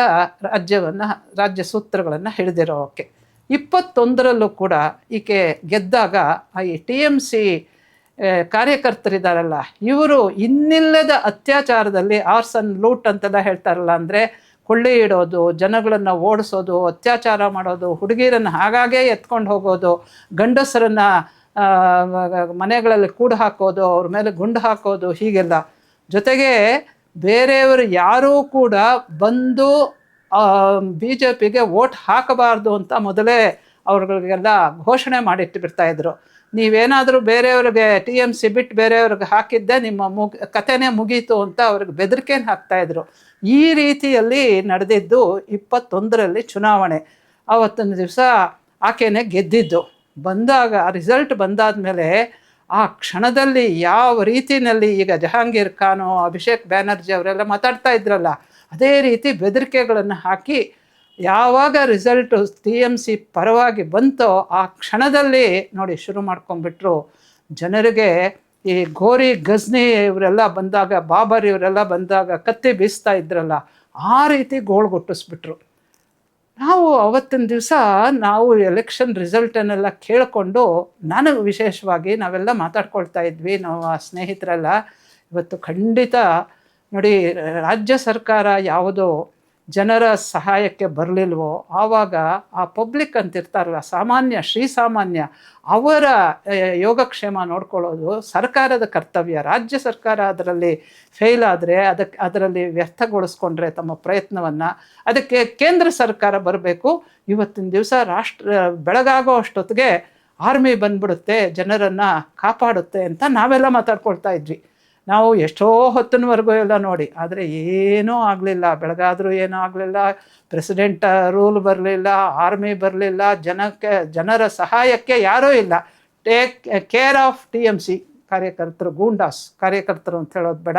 ರಾಜ್ಯ ಸೂತ್ರಗಳನ್ನು ಹಿಡಿದಿರೋಕೆ 21ರಲ್ಲೂ ಕೂಡ ಈಕೆ ಗೆದ್ದಾಗ ಈ TMC ಕಾರ್ಯಕರ್ತರಿದ್ದಾರಲ್ಲ, ಇವರು ಇನ್ನಿಲ್ಲದ ಅತ್ಯಾಚಾರದಲ್ಲಿ ಆರ್ಸನ್ ಲೂಟ್ ಅಂತೆಲ್ಲ ಹೇಳ್ತಾರಲ್ಲ, ಅಂದರೆ ಕೊಳ್ಳೆ ಇಡೋದು, ಜನಗಳನ್ನು ಓಡಿಸೋದು, ಅತ್ಯಾಚಾರ ಮಾಡೋದು, ಹುಡುಗಿರನ್ನು ಹಾಗಾಗೇ ಎತ್ಕೊಂಡು ಹೋಗೋದು, ಗಂಡಸರನ್ನು ಮನೆಗಳಲ್ಲಿ ಕೂಡು ಹಾಕೋದು, ಅವ್ರ ಮೇಲೆ ಗುಂಡು ಹಾಕೋದು, ಹೀಗೆಲ್ಲ. ಜೊತೆಗೆ ಬೇರೆಯವರು ಯಾರೂ ಕೂಡ ಬಂದು BJPಗೆ ವೋಟ್ ಹಾಕಬಾರ್ದು ಅಂತ ಮೊದಲೇ ಅವ್ರಿಗೆಲ್ಲ ಘೋಷಣೆ ಮಾಡಿಟ್ಟು ಬಿಡ್ತಾಯಿದ್ರು. ನೀವೇನಾದರೂ ಬೇರೆಯವ್ರಿಗೆ TMC ಬಿಟ್ಟು ಬೇರೆಯವ್ರಿಗೆ ಹಾಕಿದ್ದೆ ನಿಮ್ಮ ಕಥೆನೇ ಮುಗೀತು ಅಂತ ಅವ್ರಿಗೆ ಬೆದರಿಕೆನ ಹಾಕ್ತಾಯಿದ್ರು. ಈ ರೀತಿಯಲ್ಲಿ ನಡೆದಿದ್ದು 21ರಲ್ಲಿ ಚುನಾವಣೆ. ಆವತ್ತಿನ ದಿವಸ ಆಕೆನೇ ಗೆದ್ದಿದ್ದು. ಬಂದಾಗ ರಿಸಲ್ಟ್ ಬಂದಾದ ಮೇಲೆ ಆ ಕ್ಷಣದಲ್ಲಿ ಯಾವ ರೀತಿಯಲ್ಲಿ ಈಗ ಜಹಾಂಗೀರ್ ಖಾನು, ಅಭಿಷೇಕ್ ಬ್ಯಾನರ್ಜಿ ಅವರೆಲ್ಲ ಮಾತಾಡ್ತಾ ಇದ್ರಲ್ಲ, ಅದೇ ರೀತಿ ಬೆದರಿಕೆಗಳನ್ನು ಹಾಕಿ ಯಾವಾಗ ರಿಸಲ್ಟು TMC ಪರವಾಗಿ ಬಂತೋ ಆ ಕ್ಷಣದಲ್ಲಿ ನೋಡಿ ಶುರು ಮಾಡ್ಕೊಂಡ್ಬಿಟ್ರು. ಜನರಿಗೆ ಈ ಘೋರಿ ಗಜ್ನಿ ಇವರೆಲ್ಲ ಬಂದಾಗ, ಬಾಬರ್ ಇವರೆಲ್ಲ ಬಂದಾಗ ಕತ್ತಿ ಬೀಸ್ತಾ ಇದ್ರಲ್ಲ, ಆ ರೀತಿ ಗೋಳ್ಗೊಟ್ಟಿಸ್ಬಿಟ್ರು. ನಾವು ಅವತ್ತಿನ ದಿವಸ ನಾವು ಎಲೆಕ್ಷನ್ ರಿಸಲ್ಟನ್ನೆಲ್ಲ ಕೇಳಿಕೊಂಡು, ನನಗೆ ವಿಶೇಷವಾಗಿ ನಾವೆಲ್ಲ ಮಾತಾಡ್ಕೊಳ್ತಾ ಇದ್ವಿ, ನಾವು ಆ ಸ್ನೇಹಿತರೆಲ್ಲ. ಇವತ್ತು ಖಂಡಿತ ನೋಡಿ, ರಾಜ್ಯ ಸರ್ಕಾರ ಯಾವುದೋ ಜನರ ಸಹಾಯಕ್ಕೆ ಬರಲಿಲ್ವೋ ಆವಾಗ ಆ ಪಬ್ಲಿಕ್ ಅಂತಿರ್ತಾರಲ್ಲ, ಸಾಮಾನ್ಯ ಶ್ರೀಸಾಮಾನ್ಯ, ಅವರ ಯೋಗಕ್ಷೇಮ ನೋಡ್ಕೊಳ್ಳೋದು ಸರ್ಕಾರದ ಕರ್ತವ್ಯ. ರಾಜ್ಯ ಸರ್ಕಾರ ಅದರಲ್ಲಿ ಫೇಲ್ ಆದರೆ, ಅದರಲ್ಲಿ ವ್ಯರ್ಥಗೊಳಿಸ್ಕೊಂಡ್ರೆ ತಮ್ಮ ಪ್ರಯತ್ನವನ್ನು, ಅದಕ್ಕೆ ಕೇಂದ್ರ ಸರ್ಕಾರ ಬರಬೇಕು. ಇವತ್ತಿನ ದಿವಸ ಬೆಳಗಾಗೋ ಅಷ್ಟೊತ್ತಿಗೆ ಆರ್ಮಿ ಬಂದ್ಬಿಡುತ್ತೆ, ಜನರನ್ನು ಕಾಪಾಡುತ್ತೆ ಅಂತ ನಾವೆಲ್ಲ ಮಾತಾಡ್ಕೊಳ್ತಾ ಇದ್ವಿ. ನಾವು ಎಷ್ಟೋ ಹೊತ್ತಿನವರೆಗೂ ಎಲ್ಲ ನೋಡಿ, ಆದರೆ ಏನೂ ಆಗಲಿಲ್ಲ. ಬೆಳಗಾದರೂ ಏನೂ ಆಗಲಿಲ್ಲ, ಪ್ರೆಸಿಡೆಂಟ್ ರೂಲ್ ಬರಲಿಲ್ಲ, ಆರ್ಮಿ ಬರಲಿಲ್ಲ, ಜನರ ಸಹಾಯಕ್ಕೆ ಯಾರೂ ಇಲ್ಲ. ಟೇಕ್ ಕೇರ್ ಆಫ್ TMC ಕಾರ್ಯಕರ್ತರು, ಗೂಂಡಾಸ್ ಕಾರ್ಯಕರ್ತರು ಅಂತ ಹೇಳೋದು ಬೇಡ,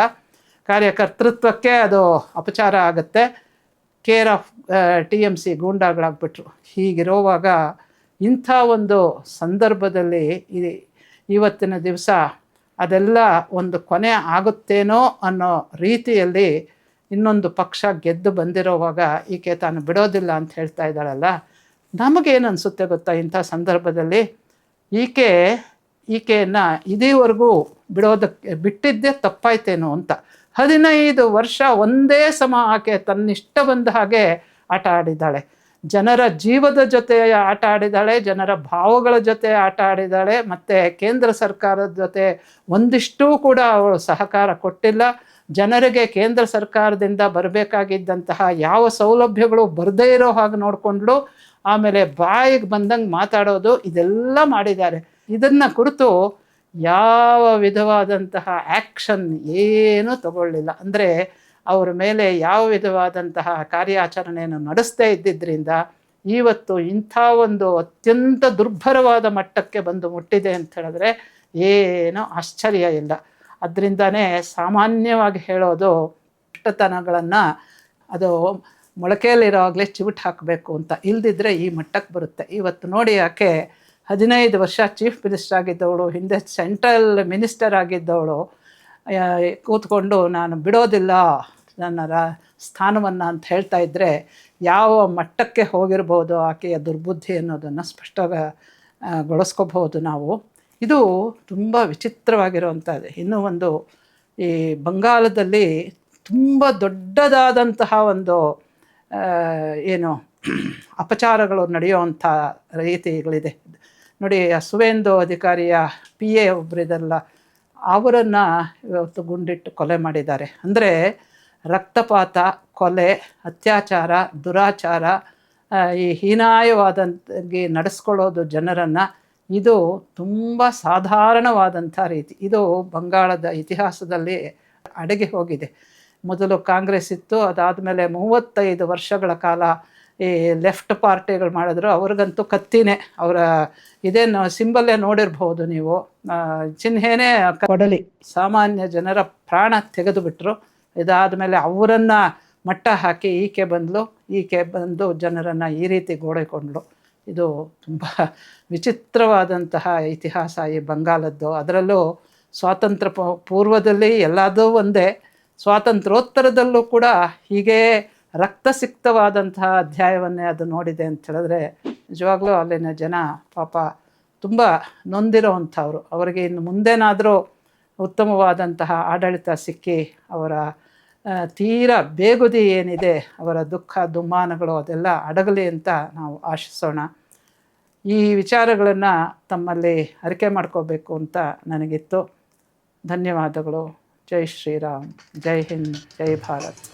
ಕಾರ್ಯಕರ್ತೃತ್ವಕ್ಕೆ ಅದು ಅಪಚಾರ ಆಗುತ್ತೆ. Care of TMC ಗೂಂಡಾಗಳಾಗ್ಬಿಟ್ರು. ಹೀಗಿರೋವಾಗ ಇಂಥ ಒಂದು ಸಂದರ್ಭದಲ್ಲಿ ಇವತ್ತಿನ ದಿವಸ ಅದೆಲ್ಲ ಒಂದು ಕೊನೆ ಆಗುತ್ತೇನೋ ಅನ್ನೋ ರೀತಿಯಲ್ಲಿ ಇನ್ನೊಂದು ಪಕ್ಷ ಗೆದ್ದು ಬಂದಿರೋವಾಗ ಈಕೆ ತಾನು ಬಿಡೋದಿಲ್ಲ ಅಂತ ಹೇಳ್ತಾ ಇದ್ದಾಳಲ್ಲ, ನಮಗೇನು ಅನಿಸುತ್ತೆ ಗೊತ್ತಾ? ಇಂಥ ಸಂದರ್ಭದಲ್ಲಿ ಈಕೆಯನ್ನು ಇದೇವರೆಗೂ ಬಿಟ್ಟಿದ್ದೇ ತಪ್ಪಾಯ್ತೇನೋ ಅಂತ. 15 ವರ್ಷ ಒಂದೇ ಸಮ ಆಕೆ ತನ್ನಿಷ್ಟ ಬಂದ ಹಾಗೆ ಆಟ ಆಡಿದ್ದಾಳೆ. ಜನರ ಜೀವದ ಜೊತೆ ಆಟ ಆಡಿದ್ದಾಳೆ, ಜನರ ಭಾವಗಳ ಜೊತೆ ಆಟ ಆಡಿದ್ದಾಳೆ, ಮತ್ತು ಕೇಂದ್ರ ಸರ್ಕಾರದ ಜೊತೆ ಒಂದಿಷ್ಟೂ ಕೂಡ ಅವಳು ಸಹಕಾರ ಕೊಟ್ಟಿಲ್ಲ. ಜನರಿಗೆ ಕೇಂದ್ರ ಸರ್ಕಾರದಿಂದ ಬರಬೇಕಾಗಿದ್ದಂತಹ ಯಾವ ಸೌಲಭ್ಯಗಳು ಬರದೇ ಇರೋ ಹಾಗೆ ನೋಡಿಕೊಂಡ್ಳು. ಆಮೇಲೆ ಬಾಯಿಗೆ ಬಂದಂಗೆ ಮಾತಾಡೋದು, ಇದೆಲ್ಲ ಮಾಡಿದ್ದಾರೆ. ಇದನ್ನು ಕುರಿತು ಯಾವ ವಿಧವಾದಂತಹ ಆ್ಯಕ್ಷನ್ ಏನೂ ತಗೊಳ್ಳಿಲ್ಲ. ಅಂದರೆ ಅವರ ಮೇಲೆ ಯಾವ ವಿಧವಾದಂತಹ ಕಾರ್ಯಾಚರಣೆಯನ್ನು ನಡೆಸದೇ ಇದ್ದಿದ್ದರಿಂದ ಇವತ್ತು ಇಂಥ ಒಂದು ಅತ್ಯಂತ ದುರ್ಭರವಾದ ಮಟ್ಟಕ್ಕೆ ಬಂದು ಮುಟ್ಟಿದೆ ಅಂತ ಹೇಳಿದ್ರೆ ಏನೂ ಆಶ್ಚರ್ಯ ಇಲ್ಲ. ಅದರಿಂದನೇ ಸಾಮಾನ್ಯವಾಗಿ ಹೇಳೋದು, ದುಷ್ಟತನಗಳನ್ನು ಅದು ಮೊಳಕೆಯಲ್ಲಿರೋವಾಗಲೇ ಚಿವುಟ್ ಹಾಕಬೇಕು ಅಂತ, ಇಲ್ದಿದ್ರೆ ಈ ಮಟ್ಟಕ್ಕೆ ಬರುತ್ತೆ. ಇವತ್ತು ನೋಡಿ, ಆಕೆ 15 ವರ್ಷ ಚೀಫ್ ಮಿನಿಸ್ಟರ್ ಆಗಿದ್ದವಳು, ಹಿಂದೆ ಸೆಂಟ್ರಲ್ ಮಿನಿಸ್ಟರ್ ಆಗಿದ್ದವಳು, ಕೂತ್ಕೊಂಡು ನಾನು ಬಿಡೋದಿಲ್ಲ ನನ್ನ ಸ್ಥಾನವನ್ನು ಅಂತ ಹೇಳ್ತಾ ಇದ್ದರೆ ಯಾವ ಮಟ್ಟಕ್ಕೆ ಹೋಗಿರ್ಬೋದು ಆಕೆಯ ದುರ್ಬುದ್ಧಿ ಅನ್ನೋದನ್ನು ಸ್ಪಷ್ಟಗೊಳಿಸ್ಕೋಬಹುದು ನಾವು. ಇದು ತುಂಬ ವಿಚಿತ್ರವಾಗಿರುವಂಥದ್ದು. ಇನ್ನೂ ಒಂದು, ಈ ಬಂಗಾಳದಲ್ಲಿ ತುಂಬ ದೊಡ್ಡದಾದಂತಹ ಒಂದು ಅಪಚಾರಗಳು ನಡೆಯುವಂಥ ರೀತಿಗಳಿದೆ ನೋಡಿ. ಸುವೇಂದು ಅಧಿಕಾರಿಯ PA ಒಬ್ಬರಿದಲ್ಲ, ಅವರನ್ನು ಇವತ್ತು ಗುಂಡಿಟ್ಟು ಕೊಲೆ ಮಾಡಿದ್ದಾರೆ. ಅಂದರೆ ರಕ್ತಪಾತ, ಕೊಲೆ, ಅತ್ಯಾಚಾರ, ದುರಾಚಾರ, ಈ ಹೀನಾಯವಾದಂಗೆ ನಡೆಸ್ಕೊಳ್ಳೋದು ಜನರನ್ನು, ಇದು ತುಂಬ ಸಾಧಾರಣವಾದಂಥ ರೀತಿ. ಇದು ಬಂಗಾಳದ ಇತಿಹಾಸದಲ್ಲಿ ಅಡಗಿ ಹೋಗಿದೆ. ಮೊದಲು ಕಾಂಗ್ರೆಸ್ ಇತ್ತು, ಅದಾದಮೇಲೆ 35 ವರ್ಷಗಳ ಕಾಲ ಈ ಲೆಫ್ಟ್ ಪಾರ್ಟಿಗಳು ಮಾಡಿದ್ರು. ಅವ್ರಿಗಂತೂ ಕತ್ತಿನೇ, ಅವರ ಇದೇನು ಸಿಂಬಲ್ಲೇ ನೋಡಿರ್ಬೋದು ನೀವು, ಚಿಹ್ನೆನೇ ಕೊಡಲಿ. ಸಾಮಾನ್ಯ ಜನರ ಪ್ರಾಣ ತೆಗೆದು ಬಿಟ್ಟರು. ಇದಾದಮೇಲೆ ಅವರನ್ನು ಮಟ್ಟ ಹಾಕಿ ಈಕೆ ಬಂದು ಜನರನ್ನು ಈ ರೀತಿ ಗೋಡೆಕೊಂಡ್ಳು. ಇದು ತುಂಬ ವಿಚಿತ್ರವಾದಂತಹ ಇತಿಹಾಸ ಈ ಬಂಗಾಲದ್ದು. ಅದರಲ್ಲೂ ಸ್ವಾತಂತ್ರ್ಯ ಪೂರ್ವದಲ್ಲಿ ಎಲ್ಲದೂ ಒಂದೇ, ಸ್ವಾತಂತ್ರ್ಯೋತ್ತರದಲ್ಲೂ ಕೂಡ ಹೀಗೇ ರಕ್ತಸಿಕ್ತವಾದಂತಹ ಅಧ್ಯಾಯವನ್ನೇ ಅದು ನೋಡಿದೆ ಅಂತ ಹೇಳಿದ್ರೆ ನಿಜವಾಗ್ಲೂ ಅಲ್ಲಿನ ಜನ ಪಾಪ ತುಂಬ ನೊಂದಿರೋವಂಥವ್ರು. ಅವರಿಗೆ ಇನ್ನು ಮುಂದೇನಾದರೂ ಉತ್ತಮವಾದಂತಹ ಆಡಳಿತ ಸಿಕ್ಕಿ ಅವರ ತೀರಾ ಬೇಗುದಿ ಏನಿದೆ, ಅವರ ದುಃಖ ದುಮ್ಮಾನಗಳು ಅದೆಲ್ಲ ಅಡಗಲಿ ಅಂತ ನಾವು ಆಶಿಸೋಣ. ಈ ವಿಚಾರಗಳನ್ನು ತಮ್ಮಲ್ಲಿ ಅರಿಕೆ ಮಾಡ್ಕೋಬೇಕು ಅಂತ ನನಗಿತ್ತು. ಧನ್ಯವಾದಗಳು. ಜೈ ಶ್ರೀರಾಮ್, ಜೈ ಹಿಂದ್, ಜೈ ಭಾರತ್.